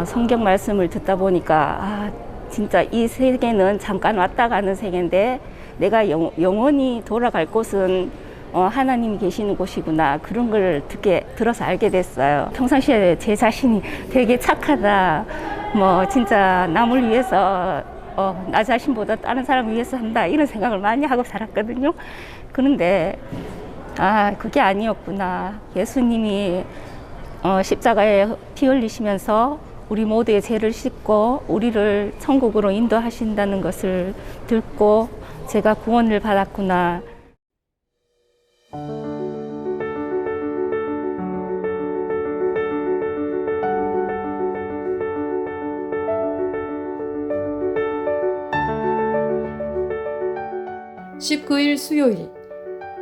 성경 말씀을 듣다 보니까 진짜 이 세계는 잠깐 왔다 가는 세계인데 내가 영원히 돌아갈 곳은 하나님이 계시는 곳이구나 그런 걸 들어서 알게 됐어요. 평상시에 제 자신이 되게 착하다 뭐 진짜 남을 위해서 나 자신보다 다른 사람을 위해서 산다 이런 생각을 많이 하고 살았거든요. 그런데 그게 아니었구나. 예수님이 십자가에 피 흘리시면서 우리 모두의 죄를 씻고 우리를 천국으로 인도하신다는 것을 듣고 제가 구원을 받았구나. 19일 수요일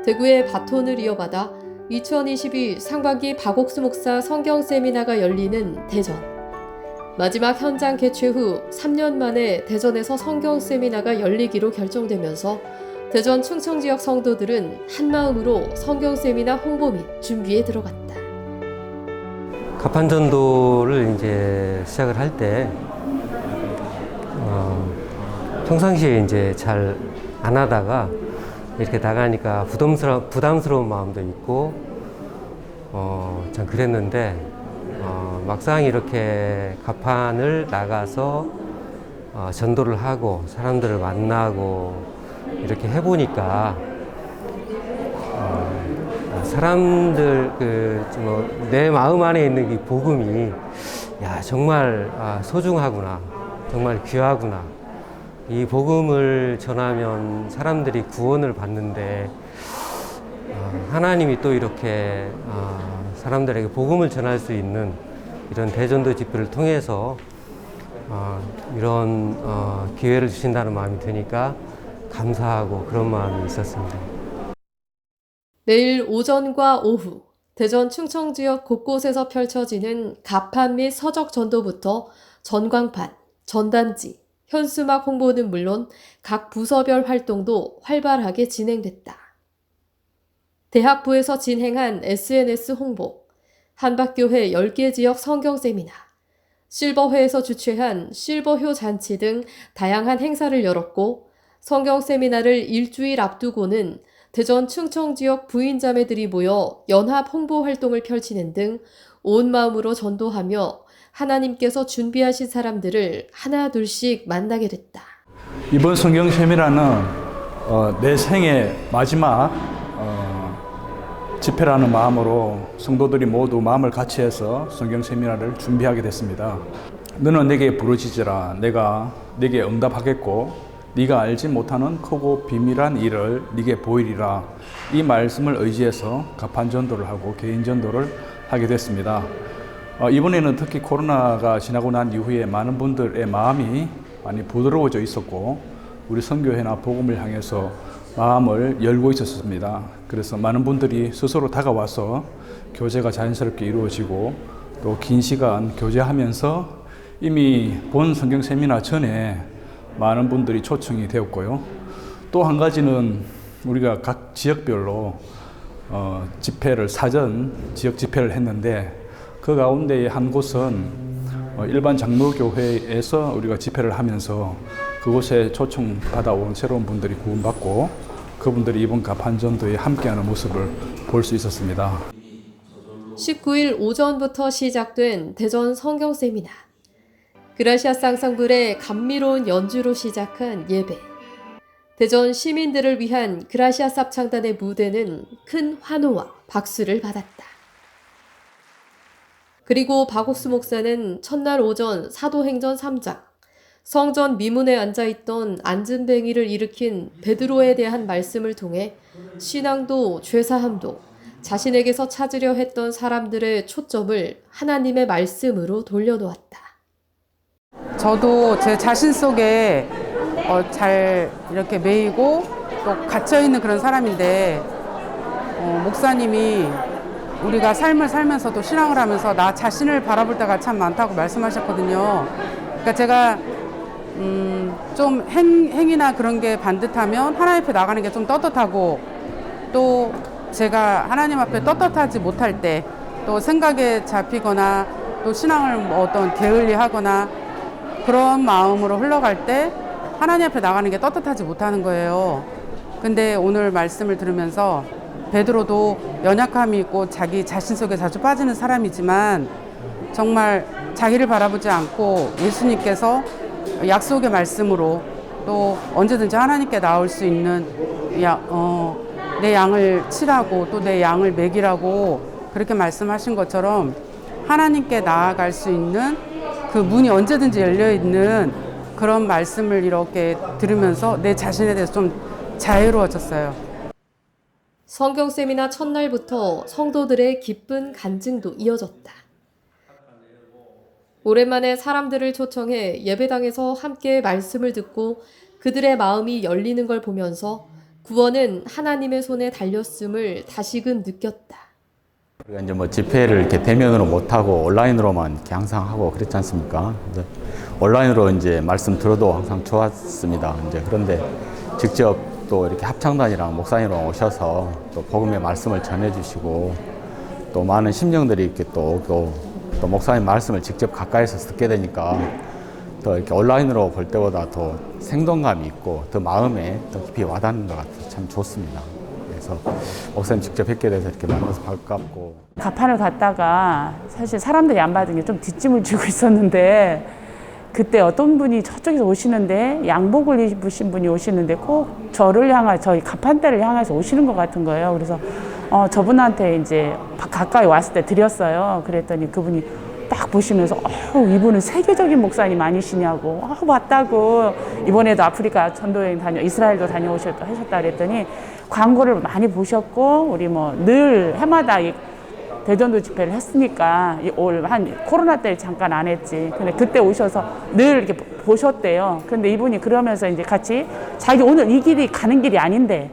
대구의 바톤을 이어받아 2022 상반기 박옥수 목사 성경 세미나가 열리는 대전. 마지막 현장 개최 후 3년 만에 대전에서 성경 세미나가 열리기로 결정되면서 대전 충청 지역 성도들은 한마음으로 성경 세미나 홍보 및 준비에 들어갔다. 가판전도를 이제 시작을 할 때 평상시에 이제 잘 안 하다가 이렇게 나가니까 부담스러운 마음도 있고 참 그랬는데 막상 이렇게 가판을 나가서 전도를 하고 사람들을 만나고 이렇게 해보니까 사람들 내 마음 안에 있는 이 복음이 정말 소중하구나, 정말 귀하구나. 이 복음을 전하면 사람들이 구원을 받는데 하나님이 또 이렇게 사람들에게 복음을 전할 수 있는 이런 대전도 집회를 통해서 이런 기회를 주신다는 마음이 드니까 감사하고 그런 마음이 있었습니다. 내일 오전과 오후 대전 충청 지역 곳곳에서 펼쳐지는 가판 및 서적 전도부터 전광판, 전단지, 현수막 홍보는 물론 각 부서별 활동도 활발하게 진행됐다. 대학부에서 진행한 SNS 홍보, 한박교회 10개 지역 성경 세미나, 실버회에서 주최한 실버효 잔치 등 다양한 행사를 열었고 성경 세미나를 일주일 앞두고는 대전 충청 지역 부인자매들이 모여 연합 홍보 활동을 펼치는 등 온 마음으로 전도하며 하나님께서 준비하신 사람들을 하나 둘씩 만나게 됐다. 이번 성경 세미나는 내 생애 마지막 집회라는 마음으로 성도들이 모두 마음을 같이 해서 성경 세미나를 준비하게 됐습니다. 너는 내게 부르짖으라. 내가 네게 응답하겠고 네가 알지 못하는 크고 비밀한 일을 네게 보이리라. 이 말씀을 의지해서 가판 전도를 하고 개인 전도를 하게 됐습니다. 이번에는 특히 코로나가 지나고 난 이후에 많은 분들의 마음이 많이 부드러워져 있었고 우리 선교회나 복음을 향해서 마음을 열고 있었습니다. 그래서 많은 분들이 스스로 다가와서 교제가 자연스럽게 이루어지고 또 긴 시간 교제하면서 이미 본 성경 세미나 전에 많은 분들이 초청이 되었고요. 또 한 가지는 우리가 각 지역별로 집회를 사전 지역 집회를 했는데 그 가운데 한 곳은 일반 장로교회에서 우리가 집회를 하면서 그곳에 초청받아온 새로운 분들이 구원받고 그분들이 이번 가판전도에 함께하는 모습을 볼 수 있었습니다. 19일 오전부터 시작된 대전 성경 세미나. 그라시아 쌍쌍불의 감미로운 연주로 시작한 예배. 대전 시민들을 위한 그라시아 쌉창단의 무대는 큰 환호와 박수를 받았다. 그리고 박옥수 목사는 첫날 오전 사도행전 3장, 성전 미문에 앉아있던 안진뱅이를 일으킨 베드로에 대한 말씀을 통해 신앙도 죄사함도 자신에게서 찾으려 했던 사람들의 초점을 하나님의 말씀으로 돌려놓았다. 저도 제 자신 속에 잘 이렇게 매이고 또 갇혀있는 그런 사람인데 목사님이 우리가 삶을 살면서도 신앙을 하면서 나 자신을 바라볼 때가 참 많다고 말씀하셨거든요. 그러니까 제가 좀 행위나 그런 게 반듯하면 하나님 앞에 나가는 게 좀 떳떳하고 또 제가 하나님 앞에 떳떳하지 못할 때 또 생각에 잡히거나 또 신앙을 어떤 게을리하거나 그런 마음으로 흘러갈 때 하나님 앞에 나가는 게 떳떳하지 못하는 거예요. 근데 오늘 말씀을 들으면서 베드로도 연약함이 있고 자기 자신 속에 자주 빠지는 사람이지만 정말 자기를 바라보지 않고 예수님께서 약속의 말씀으로 또 언제든지 하나님께 나올 수 있는 내 양을 치라고 또 내 양을 먹이라고 그렇게 말씀하신 것처럼 하나님께 나아갈 수 있는 그 문이 언제든지 열려있는 그런 말씀을 이렇게 들으면서 내 자신에 대해서 좀 자유로워졌어요. 성경 세미나 첫날부터 성도들의 기쁜 간증도 이어졌다. 오랜만에 사람들을 초청해 예배당에서 함께 말씀을 듣고 그들의 마음이 열리는 걸 보면서 구원은 하나님의 손에 달렸음을 다시금 느꼈다. 우리가 이제 뭐 집회를 이렇게 대면으로 못 하고 온라인으로만 이렇게 항상 하고 그랬지 않습니까? 이제 온라인으로 이제 말씀 들어도 항상 좋았습니다. 이제 그런데 직접 또 이렇게 합창단이랑 목사님이랑 오셔서 또 복음의 말씀을 전해주시고 또 많은 심령들이 이렇게 또 오고 또 목사님 말씀을 직접 가까이서 듣게 되니까 더 이렇게 온라인으로 볼 때보다 더 생동감이 있고 더 마음에 더 깊이 와닿는 것 같아서 참 좋습니다. 그래서 목사님 직접 뵙게 돼서 이렇게 만나서 반갑고. 가판을 갔다가 사실 사람들이 안 받은 게 좀 뒷짐을 지고 있었는데 그때 어떤 분이 저쪽에서 오시는데 양복을 입으신 분이 오시는데 꼭 저를 향해 저희 가판대를 향해서 오시는 것 같은 거예요. 그래서 저분한테 이제 가까이 왔을 때 드렸어요. 그랬더니 그분이 딱 보시면서 이분은 세계적인 목사님 아니시냐고 맞다고 이번에도 아프리카 전도여행 이스라엘도 다녀오셨다 하셨다 그랬더니 광고를 많이 보셨고 우리 뭐 늘 해마다 대전도 집회를 했으니까 올 한 코로나 때 잠깐 안 했지. 근데 그때 오셔서 늘 이렇게 보셨대요. 근데 이분이 그러면서 이제 같이 자기 오늘 이 길이 가는 길이 아닌데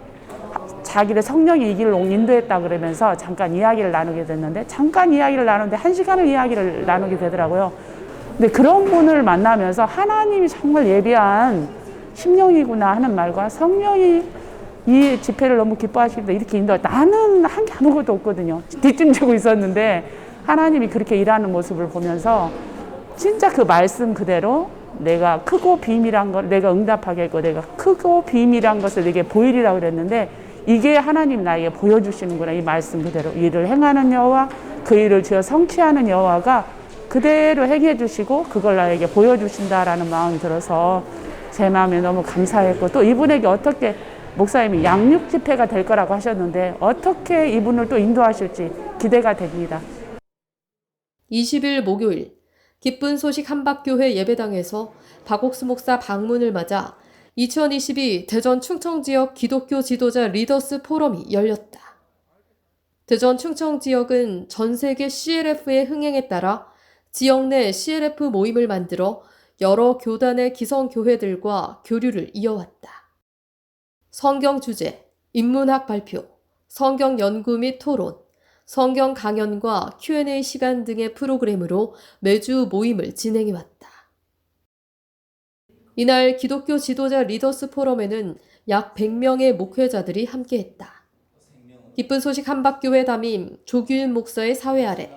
자기를 성령이 이 길을 인도했다 그러면서 잠깐 이야기를 나누게 됐는데 잠깐 이야기를 나누는데 1시간을 이야기를 나누게 되더라고요. 근데 그런 분을 만나면서 하나님이 정말 예비한 심령이구나 하는 말과 성령이 이 집회를 너무 기뻐하시기도 이렇게 인도 나는 한 게 아무것도 없거든요. 뒷짐지고 있었는데 하나님이 그렇게 일하는 모습을 보면서 진짜 그 말씀 그대로 내가 크고 비밀한 걸 내가 응답하겠고 내가 크고 비밀한 것을 내게 보이리라 그랬는데 이게 하나님 나에게 보여주시는구나. 이 말씀 그대로 일을 행하는 여호와 그 일을 지어 성취하는 여호와가 그대로 행해 주시고 그걸 나에게 보여주신다라는 마음이 들어서 제 마음에 너무 감사했고 또 이분에게 어떻게 목사님이 양육 집회가 될 거라고 하셨는데 어떻게 이분을 또 인도하실지 기대가 됩니다. 20일 목요일 기쁜 소식 한박교회 예배당에서 박옥수 목사 방문을 맞아 2022 대전 충청 지역 기독교 지도자 리더스 포럼이 열렸다. 대전 충청 지역은 전 세계 CLF의 흥행에 따라 지역 내 CLF 모임을 만들어 여러 교단의 기성교회들과 교류를 이어왔다. 성경 주제, 인문학 발표, 성경 연구 및 토론, 성경 강연과 Q&A 시간 등의 프로그램으로 매주 모임을 진행해왔다. 이날 기독교 지도자 리더스 포럼에는 약 100명의 목회자들이 함께했다. 기쁜 소식 한박교회 담임 조규윤 목사의 사회 아래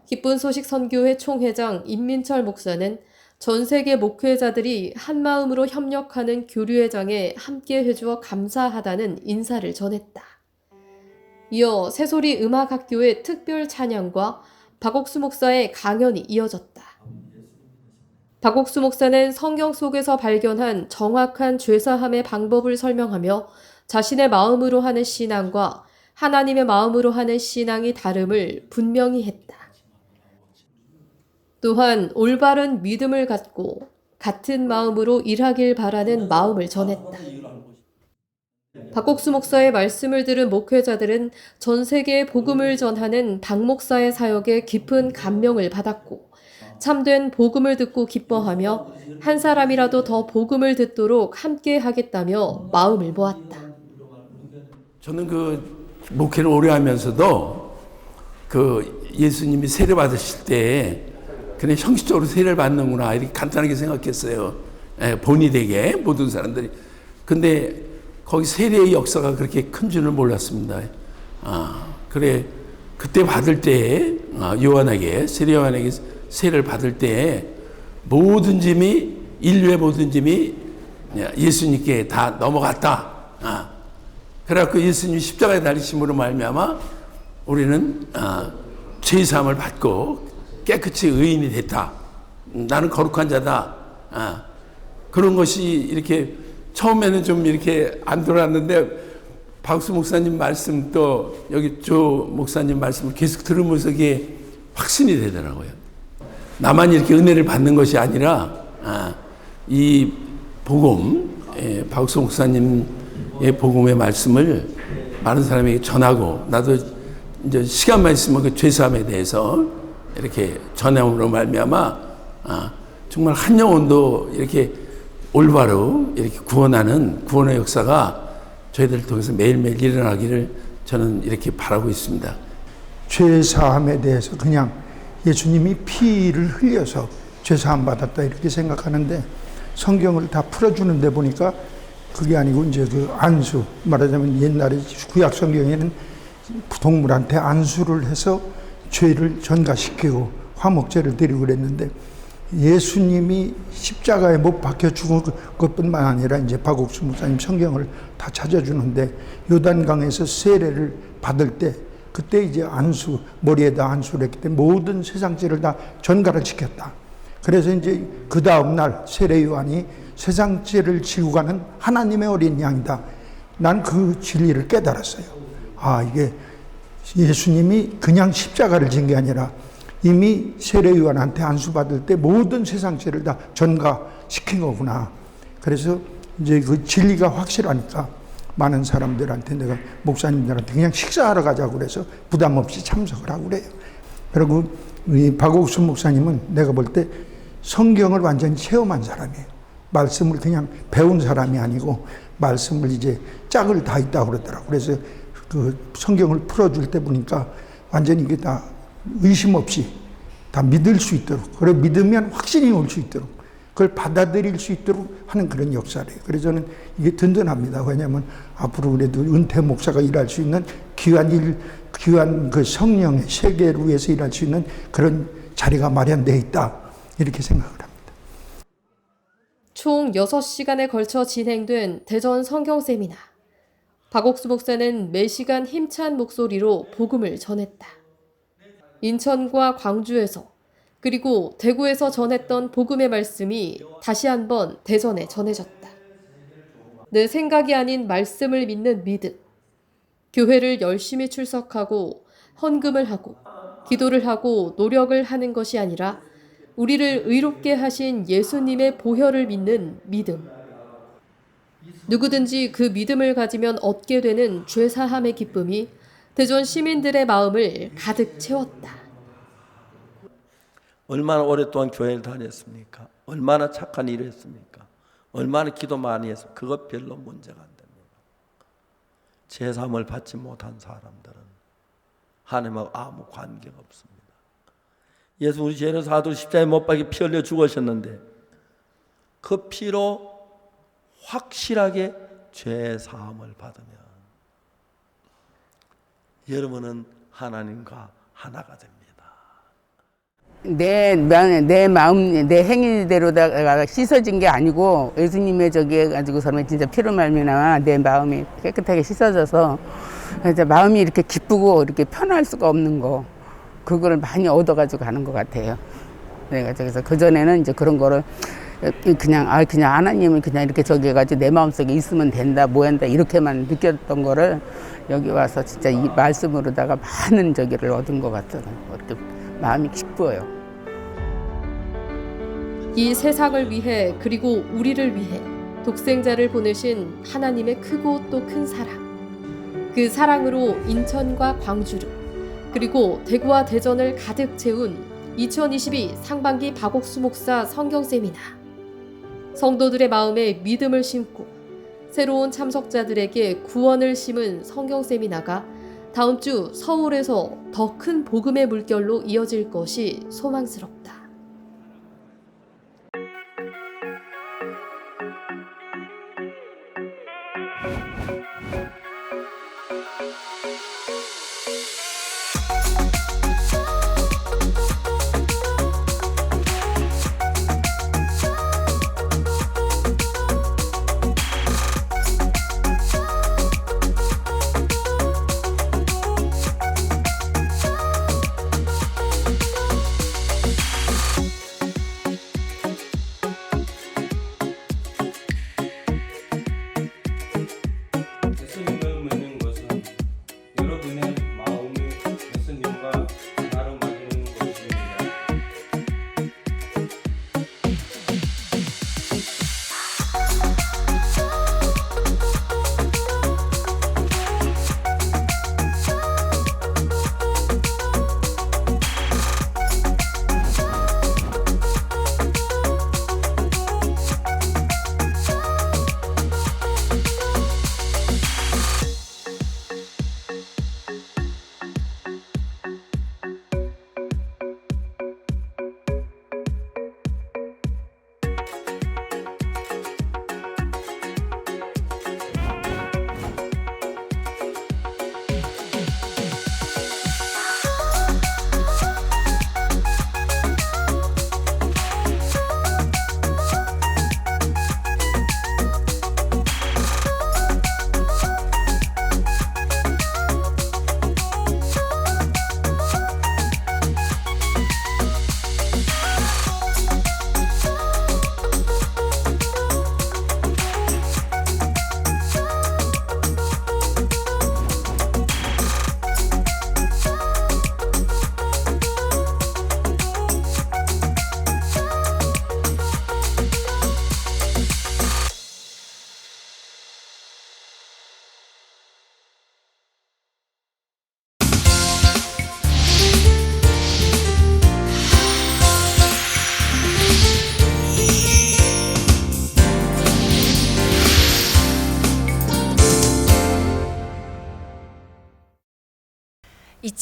기쁜 소식 선교회 총회장 임민철 목사는 전 세계 목회자들이 한마음으로 협력하는 교류의 장에 함께 해주어 감사하다는 인사를 전했다. 이어 새소리 음악학교의 특별 찬양과 박옥수 목사의 강연이 이어졌다. 박옥수 목사는 성경 속에서 발견한 정확한 죄사함의 방법을 설명하며 자신의 마음으로 하는 신앙과 하나님의 마음으로 하는 신앙이 다름을 분명히 했다. 또한 올바른 믿음을 갖고 같은 마음으로 일하길 바라는 마음을 전했다. 박옥수 목사의 말씀을 들은 목회자들은 전 세계에 복음을 전하는 박 목사의 사역에 깊은 감명을 받았고 참된 복음을 듣고 기뻐하며 한 사람이라도 더 복음을 듣도록 함께 하겠다며 마음을 모았다. 저는 그 목회를 오래 하면서도 그 예수님이 세례 받으실 때 그냥 형식적으로 세례를 받는구나 이렇게 간단하게 생각했어요. 본이 되게 모든 사람들이. 근데 거기 세례의 역사가 그렇게 큰 줄은 몰랐습니다. 그래 그때 받을 때 요한에게 세례 요한에게 세례를 받을 때 모든 짐이 인류의 모든 짐이 예수님께 다 넘어갔다. 그래갖고 예수님 십자가에 달리심으로 말미암아 우리는 죄 사함을 받고 깨끗이 의인이 됐다. 나는 거룩한 자다. 그런 것이 이렇게 처음에는 좀 이렇게 안 돌았는데 박수 목사님 말씀 또 여기 조 목사님 말씀을 계속 들으면서 이게 확신이 되더라고요. 나만 이렇게 은혜를 받는 것이 아니라 이 복음, 박수 목사님의 복음의 말씀을 많은 사람에게 전하고 나도 이제 시간만 있으면 그 죄사함에 대해서 이렇게 전함으로 말미암아 정말 한 영혼도 이렇게 올바로 이렇게 구원하는 구원의 역사가 저희들을 통해서 매일매일 일어나기를 저는 이렇게 바라고 있습니다. 죄사함에 대해서 그냥 예수님이 피를 흘려서 죄사함 받았다 이렇게 생각하는데 성경을 다 풀어주는 데 보니까 그게 아니고 이제 그 안수, 말하자면 옛날에 구약 성경에는 동물한테 안수를 해서 죄를 전가시키고 화목제를 드리고 그랬는데 예수님이 십자가에 못 박혀 죽은 것뿐만 아니라 이제 박옥수 목사님 성경을 다 찾아주는데 요단강에서 세례를 받을 때 그때 이제 안수, 머리에다 안수를 했기 때문에 모든 세상 죄를 다 전가를 시켰다. 그래서 이제 그 다음날 세례 요한이 세상 죄를 지고 가는 하나님의 어린 양이다. 난 그 진리를 깨달았어요. 아, 이게 예수님이 그냥 십자가를 진 게 아니라 이미 세례 요한한테 안수 받을 때 모든 세상 죄를 다 전가시킨 거구나. 그래서 이제 그 진리가 확실하니까 많은 사람들한테 내가 목사님들한테 그냥 식사하러 가자고 그래서 부담 없이 참석을 하고 그래요. 그리고 이 박옥수 목사님은 내가 볼 때 성경을 완전히 체험한 사람이에요. 말씀을 그냥 배운 사람이 아니고 말씀을 이제 짝을 다 있다고 그러더라고요. 그래서 그 성경을 풀어줄 때 보니까 완전히 이게 다 의심 없이 다 믿을 수 있도록, 그래 믿으면 확신이 올 수 있도록, 그걸 받아들일 수 있도록 하는 그런 역사래요. 그래서 저는 이게 든든합니다. 왜냐하면 앞으로 그래도 은퇴 목사가 일할 수 있는 귀한 그 성령의 세계를 위해서 일할 수 있는 그런 자리가 마련되어 있다. 이렇게 생각을 합니다. 총 6시간에 걸쳐 진행된 대전 성경 세미나. 박옥수 목사는 매시간 힘찬 목소리로 복음을 전했다. 인천과 광주에서 그리고 대구에서 전했던 복음의 말씀이 다시 한번 대전에 전해졌다. 내 생각이 아닌 말씀을 믿는 믿음. 교회를 열심히 출석하고 헌금을 하고 기도를 하고 노력을 하는 것이 아니라 우리를 의롭게 하신 예수님의 보혈을 믿는 믿음. 누구든지 그 믿음을 가지면 얻게 되는 죄사함의 기쁨이 대전 시민들의 마음을 가득 채웠다. 얼마나 오랫동안 교회를 다녔습니까? 얼마나 착한 일을 했습니까? 얼마나 기도 많이 했습니까? 그것 별로 문제가 안 됩니다. 제사함을 받지 못한 사람들은 하나님하고 아무 관계가 없습니다. 예수 우리 죄를 사도록 십자가에 못 박혀 피 흘려 죽으셨는데 그 피로 확실하게 죄 사함을 받으면 여러분은 하나님과 하나가 됩니다. 내 마음, 내 행위대로다가 씻어진 게 아니고 예수님의 저기 해가지고서는 진짜 피로 말미암아 내 마음이 깨끗하게 씻어져서 이제 마음이 이렇게 기쁘고 이렇게 편할 수가 없는 거, 그거를 많이 얻어가지고 가는 것 같아요. 내가 그래서 그 전에는 이제 그런 거를 그냥 하나님을 그냥 이렇게 저기 해가지고 내 마음속에 있으면 된다, 뭐 한다 이렇게만 느꼈던 거를 여기 와서 진짜 이 말씀으로다가 많은 저기를 얻은 것 같더라고요. 이렇게 마음이 기뻐요. 이 세상을 위해 그리고 우리를 위해 독생자를 보내신 하나님의 크고 또 큰 사랑. 그 사랑으로 인천과 광주를 그리고 대구와 대전을 가득 채운 2022 상반기 박옥수 목사 성경 세미나. 성도들의 마음에 믿음을 심고 새로운 참석자들에게 구원을 심은 성경 세미나가 다음 주 서울에서 더 큰 복음의 물결로 이어질 것이 소망스럽다.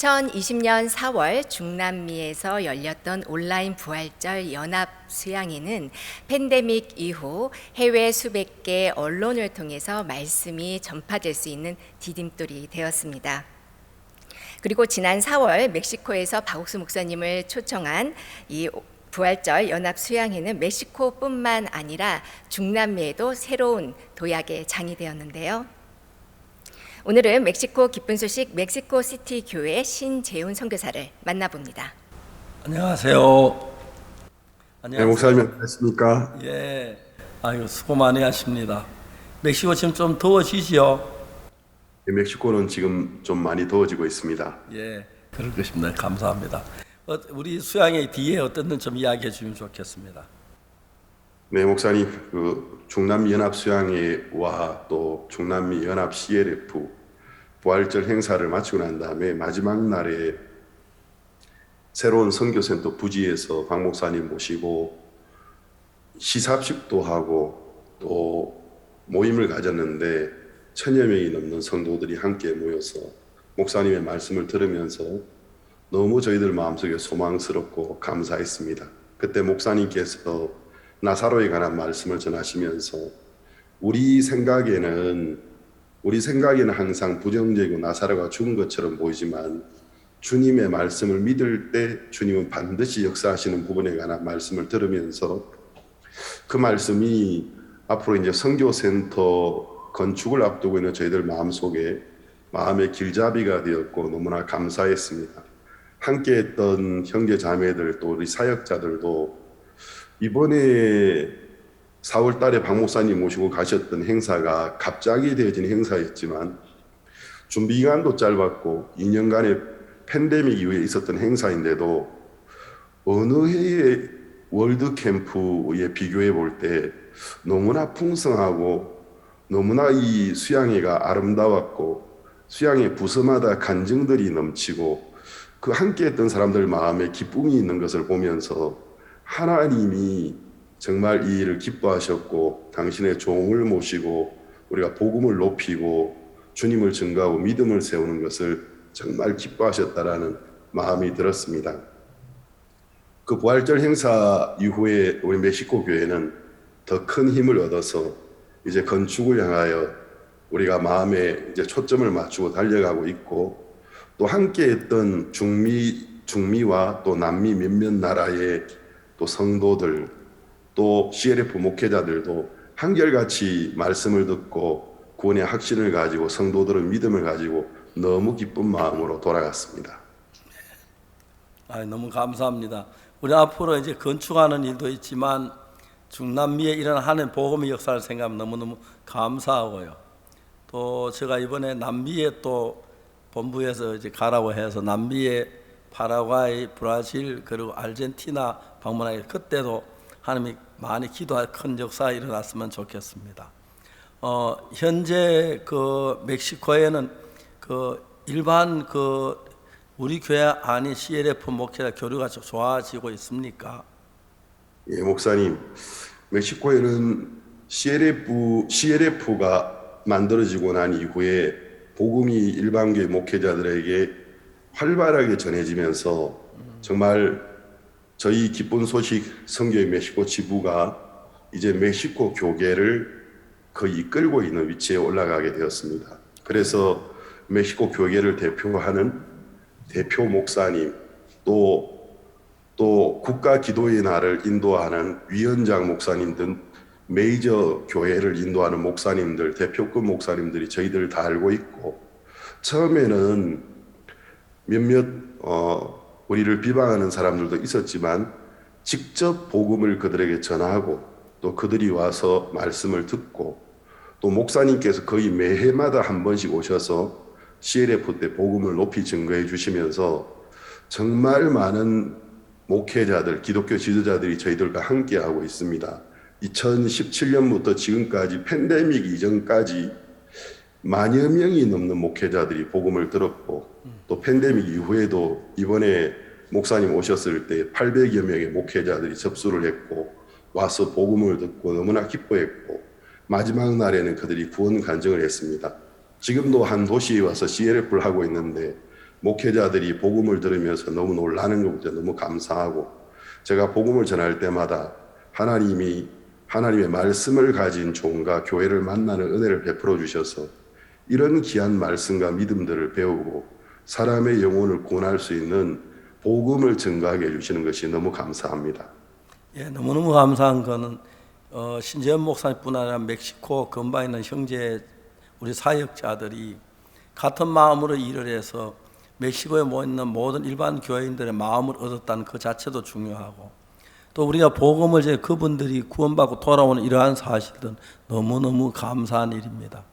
2020년 4월 중남미에서 열렸던 온라인 부활절 연합 수양회는 팬데믹 이후 해외 수백 개 언론을 통해서 말씀이 전파될 수 있는 디딤돌이 되었습니다. 그리고 지난 4월 멕시코에서 박옥수 목사님을 초청한 이 부활절 연합 수양회는 멕시코뿐만 아니라 중남미에도 새로운 도약의 장이 되었는데요. 오늘은 멕시코 기쁜 소식 멕시코시티 교회 신재훈 선교사를 만나봅니다. 안녕하세요. 네, 목사님 안녕하십니까? 예, 아유 수고 많이 하십니다. 멕시코 지금 좀 더워지지요? 네, 멕시코는 지금 좀 많이 더워지고 있습니다. 예, 그럴 것입니다. 감사합니다. 우리 수양의 뒤에 어떤 좀 이야기해 주면 좋겠습니다. 네, 목사님, 그 중남미 연합 수양회와 또 중남미 연합 CLF 부활절 행사를 마치고 난 다음에 마지막 날에 새로운 선교센터 부지에서 박 목사님 모시고 시삽식도 하고 또 모임을 가졌는데 1000여 명이 넘는 성도들이 함께 모여서 목사님의 말씀을 들으면서 너무 저희들 마음속에 소망스럽고 감사했습니다. 그때 목사님께서 나사로에 관한 말씀을 전하시면서 우리 생각에는 항상 부정적이고 나사로가 죽은 것처럼 보이지만 주님의 말씀을 믿을 때 주님은 반드시 역사하시는 부분에 관한 말씀을 들으면서 그 말씀이 앞으로 이제 선교센터 건축을 앞두고 있는 저희들 마음속에 마음의 길잡이가 되었고 너무나 감사했습니다. 함께했던 형제 자매들 또 우리 사역자들도 이번에 4월 달에 박 목사님 모시고 가셨던 행사가 갑자기 되어진 행사였지만 준비 기간도 짧았고 2년간의 팬데믹 이후에 있었던 행사인데도 어느 해의 월드 캠프에 비교해 볼 때 너무나 풍성하고 너무나 이 수양회가 아름다웠고 수양회 부서마다 간증들이 넘치고 그 함께했던 사람들 마음에 기쁨이 있는 것을 보면서 하나님이 정말 이 일을 기뻐하셨고 당신의 종을 모시고 우리가 복음을 높이고 주님을 증거하고 믿음을 세우는 것을 정말 기뻐하셨다라는 마음이 들었습니다. 그 부활절 행사 이후에 우리 멕시코 교회는 더 큰 힘을 얻어서 이제 건축을 향하여 우리가 마음에 이제 초점을 맞추고 달려가고 있고 또 함께했던 중미와 또 남미 몇몇 나라의 또 성도들 또 CLF 목회자들도 한결같이 말씀을 듣고 구원의 확신을 가지고 성도들은 믿음을 가지고 너무 기쁜 마음으로 돌아갔습니다. 너무 감사합니다. 우리 앞으로 이제 건축하는 일도 있지만 중남미에 일어나는 복음의 역사를 생각하면 너무너무 감사하고요. 또 제가 이번에 남미에 또 본부에서 이제 가라고 해서 남미에 파라과이, 브라질 그리고 아르헨티나 방문하게 그때도 하나님이 많이 기도할 큰 역사가 일어났으면 좋겠습니다. 현재 그 멕시코에는 그 일반 그 우리 교회 아닌 CLF 목회자 교류가 좋아지고 있습니까? 예, 목사님, 멕시코에는 CLF가 만들어지고 난 이후에 복음이 일반교회 목회자들에게 활발하게 전해지면서 정말 저희 기쁜 소식 선교회 멕시코 지부가 이제 멕시코 교계를 거의 이끌고 있는 위치에 올라가게 되었습니다. 그래서 멕시코 교계를 대표하는 대표 목사님 또 국가 기도의 날을 인도하는 위원장 목사님 등 메이저 교회를 인도하는 목사님들, 대표급 목사님들이 저희들 다 알고 있고 처음에는 몇몇 우리를 비방하는 사람들도 있었지만 직접 복음을 그들에게 전하고 또 그들이 와서 말씀을 듣고 또 목사님께서 거의 매해마다 한 번씩 오셔서 CLF 때 복음을 높이 증거해 주시면서 정말 많은 목회자들, 기독교 지도자들이 저희들과 함께하고 있습니다. 2017년부터 지금까지 팬데믹 이전까지 만여 명이 넘는 목회자들이 복음을 들었고 또 팬데믹 이후에도 이번에 목사님 오셨을 때 800여 명의 목회자들이 접수를 했고 와서 복음을 듣고 너무나 기뻐했고 마지막 날에는 그들이 구원 간증을 했습니다. 지금도 한 도시에 와서 CLF를 하고 있는데 목회자들이 복음을 들으면서 너무 놀라는 것부터 너무 감사하고, 제가 복음을 전할 때마다 하나님의 말씀을 가진 종과 교회를 만나는 은혜를 베풀어 주셔서 이런 귀한 말씀과 믿음들을 배우고 사람의 영혼을 구원할 수 있는 복음을 증거하게 해주시는 것이 너무 감사합니다. 예, 너무너무 감사한 거는 신재현 목사님뿐 아니라 멕시코 근방에 있는 형제 우리 사역자들이 같은 마음으로 일을 해서 멕시코에 모이는 모든 일반 교회인들의 마음을 얻었다는 그 자체도 중요하고, 또 우리가 복음을 이제 그분들이 구원받고 돌아오는 이러한 사실은 너무너무 감사한 일입니다.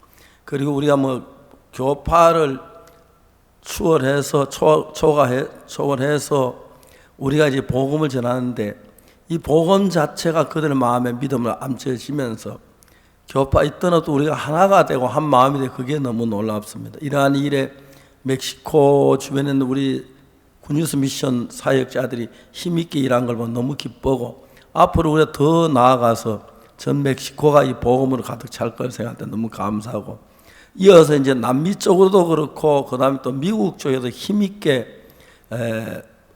그리고 우리가 교파를 초월해서 우리가 이제 복음을 전하는데, 이 복음 자체가 그들의 마음에 믿음을 암쳐지면서 교파에 떠나도 우리가 하나가 되고 한 마음이 되고, 그게 너무 놀랍습니다. 이러한 일에 멕시코 주변에 있는 우리 굿뉴스 미션 사역자들이 힘있게 일한 걸 보면 너무 기쁘고, 앞으로 우리가 더 나아가서 전 멕시코가 이 복음으로 가득 찰 걸 생각할 때 너무 감사하고, 이어서 이제 남미 쪽으로도 그렇고 그 다음에 또 미국 쪽에도 힘있게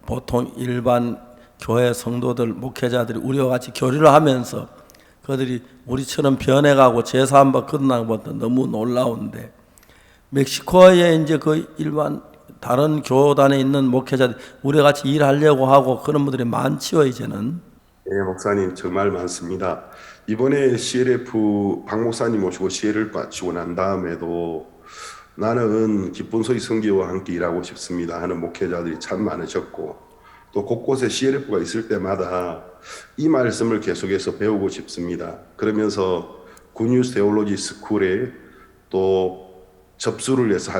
보통 일반 교회 성도들 목회자들이 우리와 같이 교류를 하면서 그들이 우리처럼 변해가고 제사함바 끝나는 것도 너무 놀라운데, 멕시코에 이제 그 일반 다른 교단에 있는 목회자들 우리와 같이 일하려고 하고 그런 분들이 많지요 이제는. 예, 목사님 정말 많습니다. 이번에 CLF 박 목사님 모시고 CL을 마치고 난 다음에도 나는 기쁜 소리 선교와 함께 일하고 싶습니다 하는 목회자들이 참 많으셨고, 또 곳곳에 CLF가 있을 때마다 이 말씀을 계속해서 배우고 싶습니다. 그러면서 굿뉴스 테올로지 스쿨에 또 접수를 해서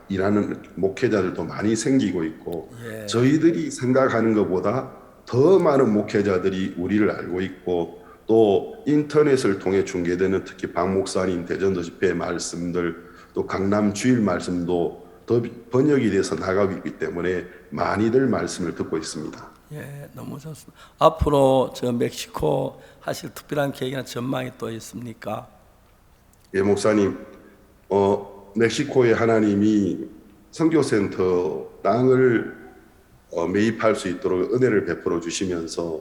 일하는 목회자들도 많이 생기고 있고, 예. 저희들이 생각하는 것보다 더 많은 목회자들이 우리를 알고 있고, 또 인터넷을 통해 중계되는 특히 박 목사님 대전도 집회 말씀들, 또 강남 주일 말씀도 더 번역이 돼서 나가고 있기 때문에 많이들 말씀을 듣고 있습니다. 예, 너무 좋습니다. 앞으로 저 멕시코 하실 특별한 계획이나 전망이 또 있습니까? 예, 목사님, 멕시코에 하나님이 선교센터 땅을 매입할 수 있도록 은혜를 베풀어 주시면서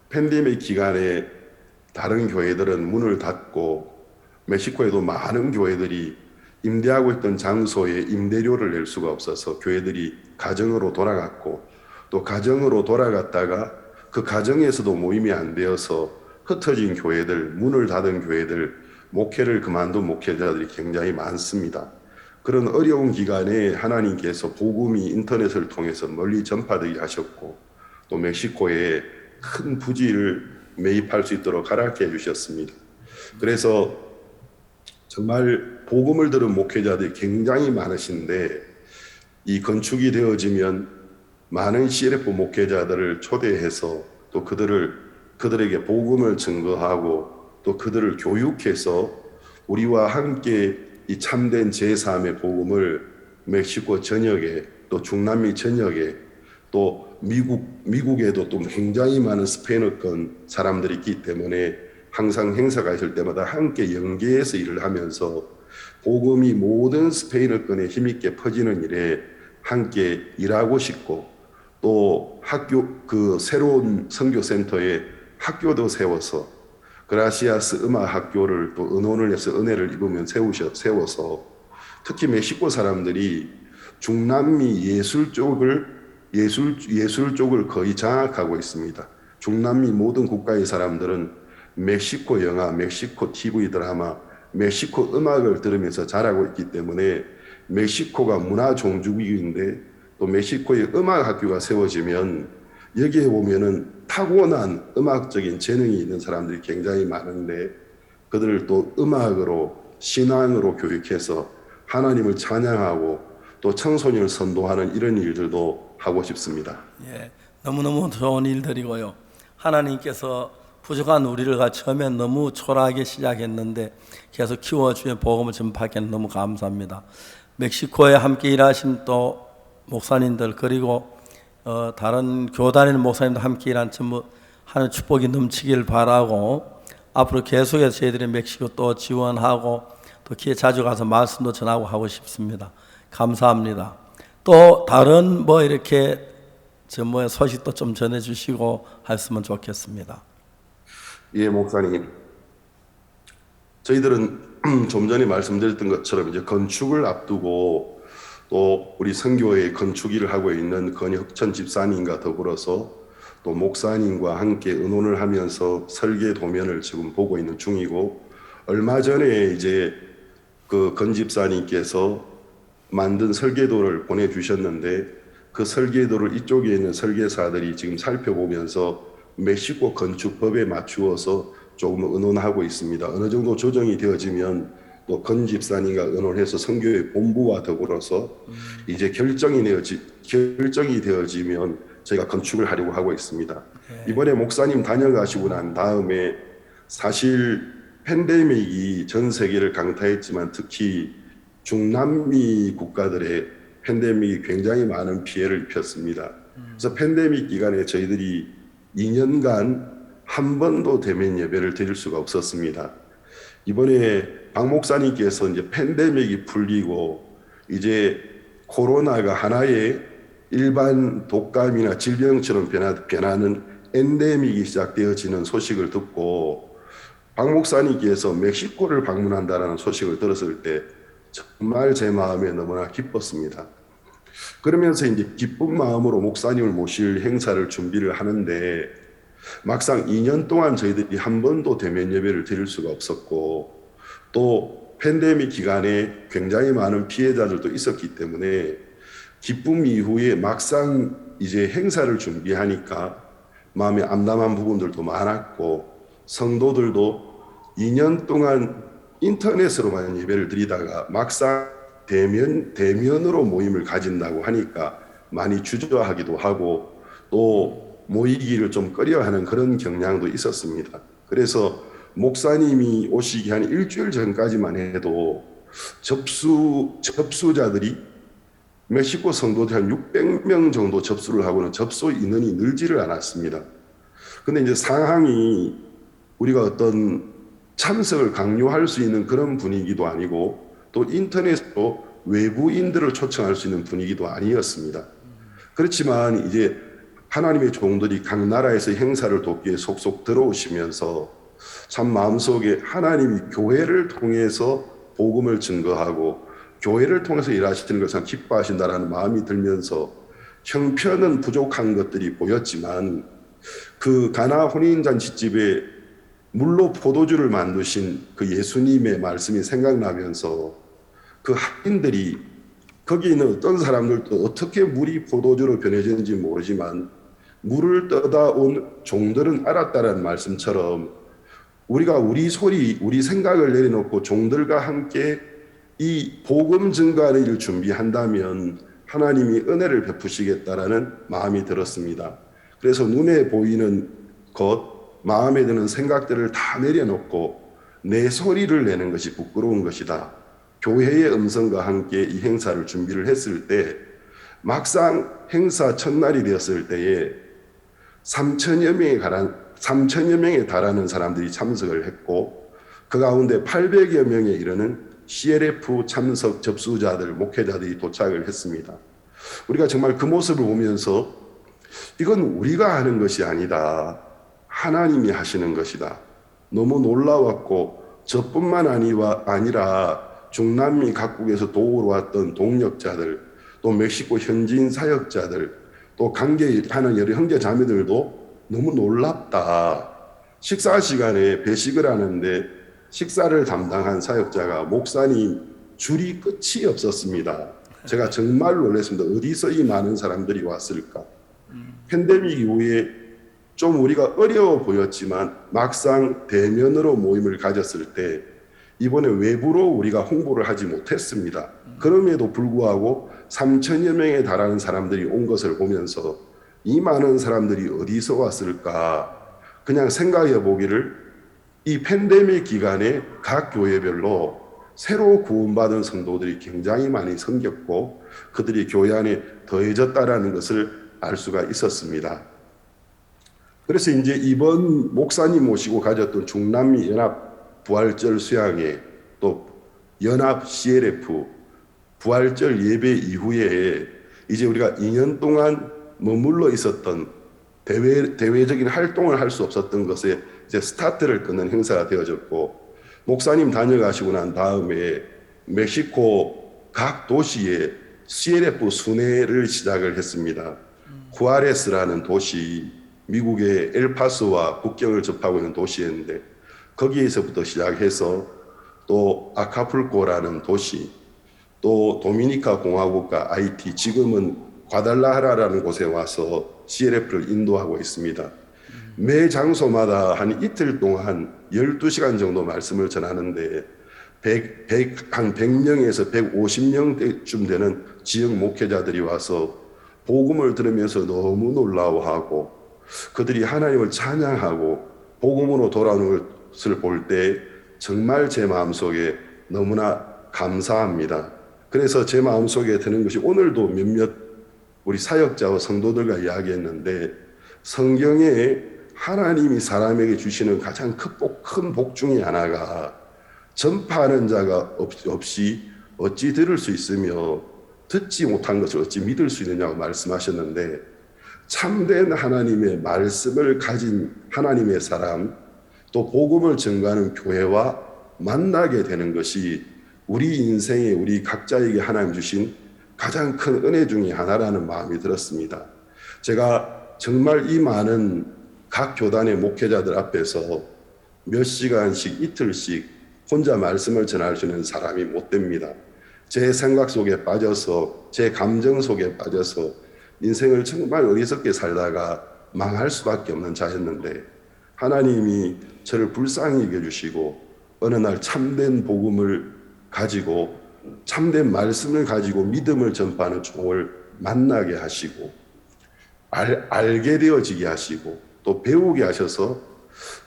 팬데믹 기간에 다른 교회들은 문을 닫고 멕시코에도 많은 교회들이 임대하고 있던 장소에 임대료를 낼 수가 없어서 교회들이 가정으로 돌아갔고, 또 가정으로 돌아갔다가 그 가정에서도 모임이 안 되어서 흩어진 교회들, 문을 닫은 교회들, 목회를 그만둔 목회자들이 굉장히 많습니다. 그런 어려운 기간에 하나님께서 복음이 인터넷을 통해서 멀리 전파되게 하셨고, 또 멕시코에 큰 부지를 매입할 수 있도록 허락해 주셨습니다. 그래서 정말 복음을 들은 목회자들이 굉장히 많으신데, 이 건축이 되어지면 많은 CLF 목회자들을 초대해서 또 그들에게 복음을 증거하고 또 그들을 교육해서 우리와 함께 이 참된 제3의 복음을 멕시코 전역에, 또 중남미 전역에, 또 미국에도 또 굉장히 많은 스페인어권 사람들이 있기 때문에 항상 행사가 있을 때마다 함께 연계해서 일을 하면서 복음이 모든 스페인어권에 힘있게 퍼지는 일에 함께 일하고 싶고, 또 그 새로운 선교센터에 학교도 세워서 그라시아스 음악 학교를 또 의논을 해서 은혜를 입으면 세워서 특히 멕시코 사람들이 중남미 예술 쪽을 거의 장악하고 있습니다. 중남미 모든 국가의 사람들은 멕시코 영화, 멕시코 TV 드라마, 멕시코 음악을 들으면서 자라고 있기 때문에 멕시코가 문화 종주국인데, 또 멕시코의 음악 학교가 세워지면 여기에 보면은 타고난 음악적인 재능이 있는 사람들이 굉장히 많은데, 그들을 또 음악으로 신앙으로 교육해서 하나님을 찬양하고 또 청소년을 선도하는 이런 일들도 하고 싶습니다. 예, 너무너무 좋은 일들이고요. 하나님께서 부족한 우리를 처음엔 너무 초라하게 시작했는데 계속 키워주며 복음을 전파하기는 너무 감사합니다. 멕시코에 함께 일하신 또 목사님들, 그리고 다른 교단에 있는 목사님들 함께 일한 전부 하는 축복이 넘치길 바라고, 앞으로 계속해서 저희들이 멕시코 또 지원하고 또 기회 자주 가서 말씀도 전하고 하고 싶습니다. 감사합니다. 또 다른 뭐 이렇게 뭐 소식도 좀 전해주시고 했으면 좋겠습니다. 예, 목사님. 저희들은 좀 전에 말씀드렸던 것처럼 이제 건축을 앞두고 또 우리 선교회의 건축일을 하고 있는 건혁천 집사님과 더불어서 또 목사님과 함께 의논을 하면서 설계 도면을 지금 보고 있는 중이고, 얼마 전에 이제 그 건 집사님께서 만든 설계도를 보내주셨는데, 그 설계도를 이쪽에 있는 설계사들이 지금 살펴보면서 멕시코 건축법에 맞추어서 조금 의논하고 있습니다. 어느 정도 조정이 되어지면 또 건 집사님과 의논해서 선교회 본부와 더불어서 이제 결정이 되어지면 저희가 건축을 하려고 하고 있습니다. 이번에 목사님 다녀가시고 난 다음에 사실 팬데믹이 전 세계를 강타했지만 특히 중남미 국가들의 팬데믹이 굉장히 많은 피해를 입혔습니다. 그래서 팬데믹 기간에 저희들이 2년간 한 번도 대면 예배를 드릴 수가 없었습니다. 이번에 박 목사님께서 이제 팬데믹이 풀리고 이제 코로나가 하나의 일반 독감이나 질병처럼 변하는 엔데믹이 시작되어지는 소식을 듣고 박 목사님께서 멕시코를 방문한다는 소식을 들었을 때 정말 제 마음에 너무나 기뻤습니다. 그러면서 이제 기쁜 마음으로 목사님을 모실 행사를 준비를 하는데 막상 2년 동안 저희들이 한 번도 대면 예배를 드릴 수가 없었고 또 팬데믹 기간에 굉장히 많은 피해자들도 있었기 때문에 기쁨 이후에 막상 이제 행사를 준비하니까 마음에 암담한 부분들도 많았고 성도들도 2년 동안 인터넷으로만 예배를 드리다가 막상 대면으로 모임을 가진다고 하니까 많이 주저하기도 하고 또 모이기를 좀 꺼려하는 그런 경향도 있었습니다. 그래서 목사님이 오시기 한 일주일 전까지만 해도 접수자들이 멕시코 성도들 한 600명 정도 접수를 하고는 접수 인원이 늘지를 않았습니다. 근데 이제 상황이 우리가 어떤 참석을 강요할 수 있는 그런 분위기도 아니고 또 인터넷으로 외부인들을 초청할 수 있는 분위기도 아니었습니다. 그렇지만 이제 하나님의 종들이 각 나라에서 행사를 돕기에 속속 들어오시면서 참 마음속에 하나님이 교회를 통해서 복음을 증거하고 교회를 통해서 일하시는 것을 기뻐하신다라는 마음이 들면서 형편은 부족한 것들이 보였지만 그 가나 혼인잔치집에 물로 포도주를 만드신 그 예수님의 말씀이 생각나면서 그 학인들이 거기 있는 어떤 사람들도 어떻게 물이 포도주로 변해지는지 모르지만 물을 떠다 온 종들은 알았다라는 말씀처럼 우리가 우리 소리, 우리 생각을 내려놓고 종들과 함께 이 복음 증거하는 일을 준비한다면 하나님이 은혜를 베푸시겠다라는 마음이 들었습니다. 그래서 눈에 보이는 것, 마음에 드는 생각들을 다 내려놓고 내 소리를 내는 것이 부끄러운 것이다. 교회의 음성과 함께 이 행사를 준비를 했을 때 막상 행사 첫날이 되었을 때에 3천여 명에 달하는 사람들이 참석을 했고 그 가운데 800여 명에 이르는 CLF 참석 접수자들, 목회자들이 도착을 했습니다. 우리가 정말 그 모습을 보면서 이건 우리가 하는 것이 아니다. 하나님이 하시는 것이다. 너무 놀라웠고 저뿐만 아니라 중남미 각국에서 도우러 왔던 동역자들, 또 멕시코 현지인 사역자들, 또 관계하는 여러 형제 자매들도 너무 놀랍다. 식사 시간에 배식을 하는데 식사를 담당한 사역자가 목사님 줄이 끝이 없었습니다. 제가 정말 놀랐습니다. 어디서 이 많은 사람들이 왔을까? 팬데믹 이후에 좀 우리가 어려워 보였지만 막상 대면으로 모임을 가졌을 때 이번에 외부로 우리가 홍보를 하지 못했습니다. 그럼에도 불구하고 3천여 명에 달하는 사람들이 온 것을 보면서 이 많은 사람들이 어디서 왔을까? 그냥 생각해 보기를 이 팬데믹 기간에 각 교회별로 새로 구원받은 성도들이 굉장히 많이 생겼고 그들이 교회 안에 더해졌다라는 것을 알 수가 있었습니다. 그래서 이제 이번 목사님 모시고 가졌던 중남미 연합 부활절 수양회 또 연합 CLF 부활절 예배 이후에 이제 우리가 2년 동안 머물러 있었던 대외적인 활동을 할 수 없었던 것에 이제 스타트를 끊는 행사가 되어졌고, 목사님 다녀가시고 난 다음에 멕시코 각 도시에 CLF 순회를 시작을 했습니다. 쿠아레스라는 도시, 미국의 엘파소와 국경을 접하고 있는 도시였는데 거기에서부터 시작해서 또 아카풀코라는 도시, 또 도미니카 공화국과 아이티, 지금은 과달라하라라는 곳에 와서 CLF를 인도하고 있습니다. 매 장소마다 한 이틀 동안 12시간 정도 말씀을 전하는데 한 100명에서 150명쯤 되는 지역 목회자들이 와서 복음을 들으면서 너무 놀라워하고 그들이 하나님을 찬양하고 복음으로 돌아오는 것을 볼 때 정말 제 마음속에 너무나 감사합니다. 그래서 제 마음속에 드는 것이, 오늘도 몇몇 우리 사역자와 성도들과 이야기했는데, 성경에 하나님이 사람에게 주시는 가장 큰 복 중에 하나가 전파하는 자가 없이 어찌 들을 수 있으며 듣지 못한 것을 어찌 믿을 수 있느냐고 말씀하셨는데, 참된 하나님의 말씀을 가진 하나님의 사람, 또 복음을 전가하는 교회와 만나게 되는 것이 우리 인생에 우리 각자에게 하나님 주신 가장 큰 은혜 중에 하나라는 마음이 들었습니다. 제가 정말 이 많은 각 교단의 목회자들 앞에서 몇 시간씩 이틀씩 혼자 말씀을 전할 수 있는 사람이 못 됩니다. 제 생각 속에 빠져서, 제 감정 속에 빠져서 인생을 정말 어리석게 살다가 망할 수밖에 없는 자였는데, 하나님이 저를 불쌍히 여겨주시고 어느 날 참된 복음을 가지고, 참된 말씀을 가지고 믿음을 전파하는 종을 만나게 하시고 알게 되어지게 하시고 또 배우게 하셔서,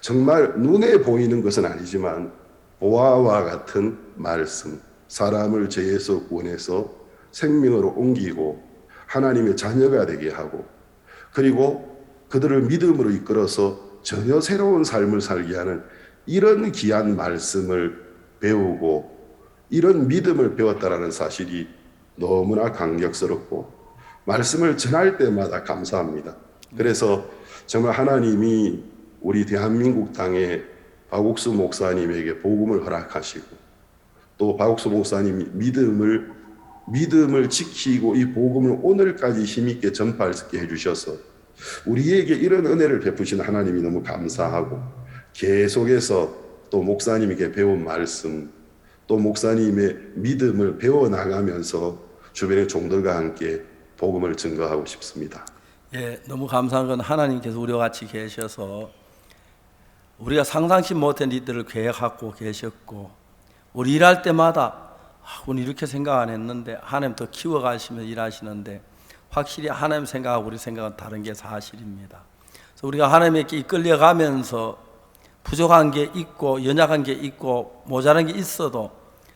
정말 눈에 보이는 것은 아니지만 보아와 같은 말씀, 사람을 죄에서 구원해서 생명으로 옮기고 하나님의 자녀가 되게 하고, 그리고 그들을 믿음으로 이끌어서 전혀 새로운 삶을 살게 하는 이런 귀한 말씀을 배우고 이런 믿음을 배웠다라는 사실이 너무나 감격스럽고 말씀을 전할 때마다 감사합니다. 그래서 정말 하나님이 우리 대한민국 땅에 박옥수 목사님에게 복음을 허락하시고, 또 박옥수 목사님이 믿음을 지키고 이 복음을 오늘까지 힘있게 전파할 수 있게 해주셔서 우리에게 이런 은혜를 베푸신 하나님이 너무 감사하고, 계속해서 또 목사님에게 배운 말씀, 또 목사님의 믿음을 배워나가면서 주변의 종들과 함께 복음을 증거하고 싶습니다. 예, 너무 감사한 건 하나님께서 우리와 같이 계셔서 우리가 상상치 못한 일들을 계획하고 계셨고, 우리 일할 때마다 우리 이렇게 생각 안 했는데 하나님 더 키워가시면서 일하시는데, 확실히 하나님 생각하고 우리 생각은 다른 게 사실입니다. 그래서 우리가 하나님께 이끌려가면서 부족한 게 있고 연약한 게 있고 모자란 게 있어도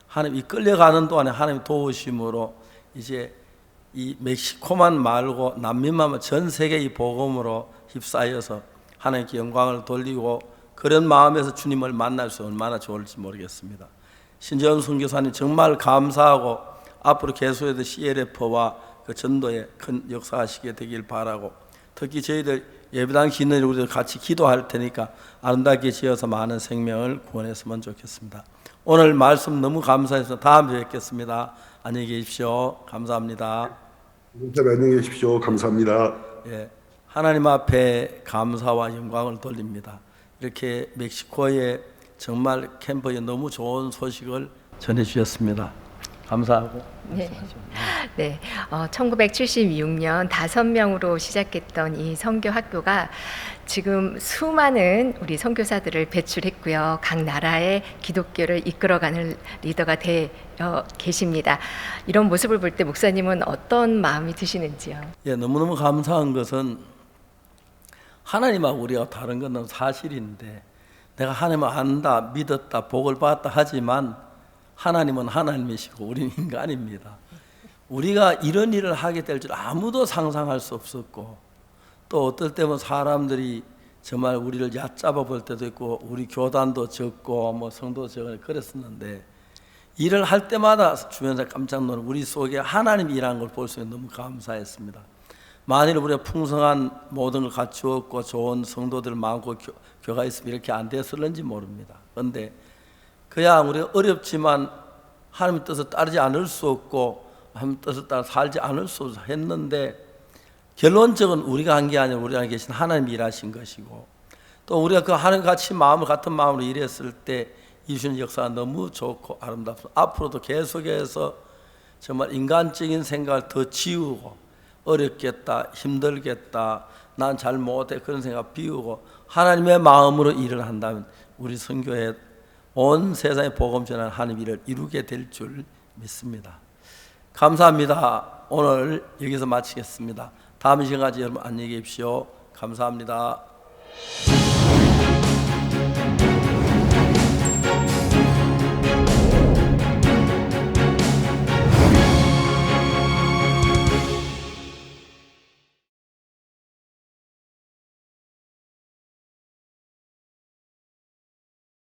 하나님 이끌려가는 동안에 하나님 도우심으로 이제 이 멕시코만 말고 남미만 전 세계 이 복음으로 휩싸여서 하나님께 영광을 돌리고, 그런 마음에서 주님을 만날 수 얼마나 좋을지 모르겠습니다. 신재원 선교사님 정말 감사하고 앞으로 계속해서 CLF와 그 전도에 큰 역사하시게 되길 바라고, 특히 저희들 예배당 짓는 우리들 같이 기도할 테니까 아름답게 지어서 많은 생명을 구원했으면 좋겠습니다. 오늘 말씀 너무 감사해서 다음에 뵙겠습니다. 안녕히 계십시오. 감사합니다. 안녕히 계십시오. 감사합니다. 예, 하나님 앞에 감사와 영광을 돌립니다. 이렇게 멕시코에 정말 캠프에 너무 좋은 소식을 전해주셨습니다. 감사하고. 네, 1976년 5명으로 시작했던 이 선교 학교가 지금 수많은 우리 선교사들을 배출했고요. 각 나라의 기독교를 이끌어가는 리더가 되어 계십니다. 이런 모습을 볼 때 목사님은 어떤 마음이 드시는지요? 예, 너무너무 감사한 것은 하나님하고 우리가 다른 건 사실인데, 내가 하나님을 안다, 믿었다, 복을 받았다 하지만 하나님은 하나님이시고 우리는 인간입니다. 우리가 이런 일을 하게 될 줄 아무도 상상할 수 없었고, 또 어떨 때면 사람들이 정말 우리를 얕잡아 볼 때도 있고, 우리 교단도 적고 뭐 성도 적고 그랬었는데, 일을 할 때마다 주변에서 깜짝 놀라 우리 속에 하나님이 일하는 걸 볼 수 있는 너무 감사했습니다. 만일 우리가 풍성한 모든 걸 갖추었고 좋은 성도들 많고 교가 있으면 이렇게 안 됐을는지 모릅니다. 그런데 그냥 우리가 어렵지만 하나님의 뜻을 따르지 않을 수 없고 하나님의 뜻을 따라 살지 않을 수 했는데 결론적은 우리가 한 게 아니라 우리 안에 계신 하나님이 일하신 것이고 또 우리가 그 하나님 같이 같은 마음으로 일했을 때 이주신 역사가 너무 좋고 아름답습니다. 앞으로도 계속해서 정말 인간적인 생각을 더 지우고 어렵겠다, 힘들겠다, 난 잘 못해 그런 생각 비우고 하나님의 마음으로 일을 한다면 우리 선교회 온 세상에 복음 전하는 하나님 일을 이루게 될 줄 믿습니다. 감사합니다. 오늘 여기서 마치겠습니다. 다음 시간까지 여러분 안녕히 계십시오. 감사합니다.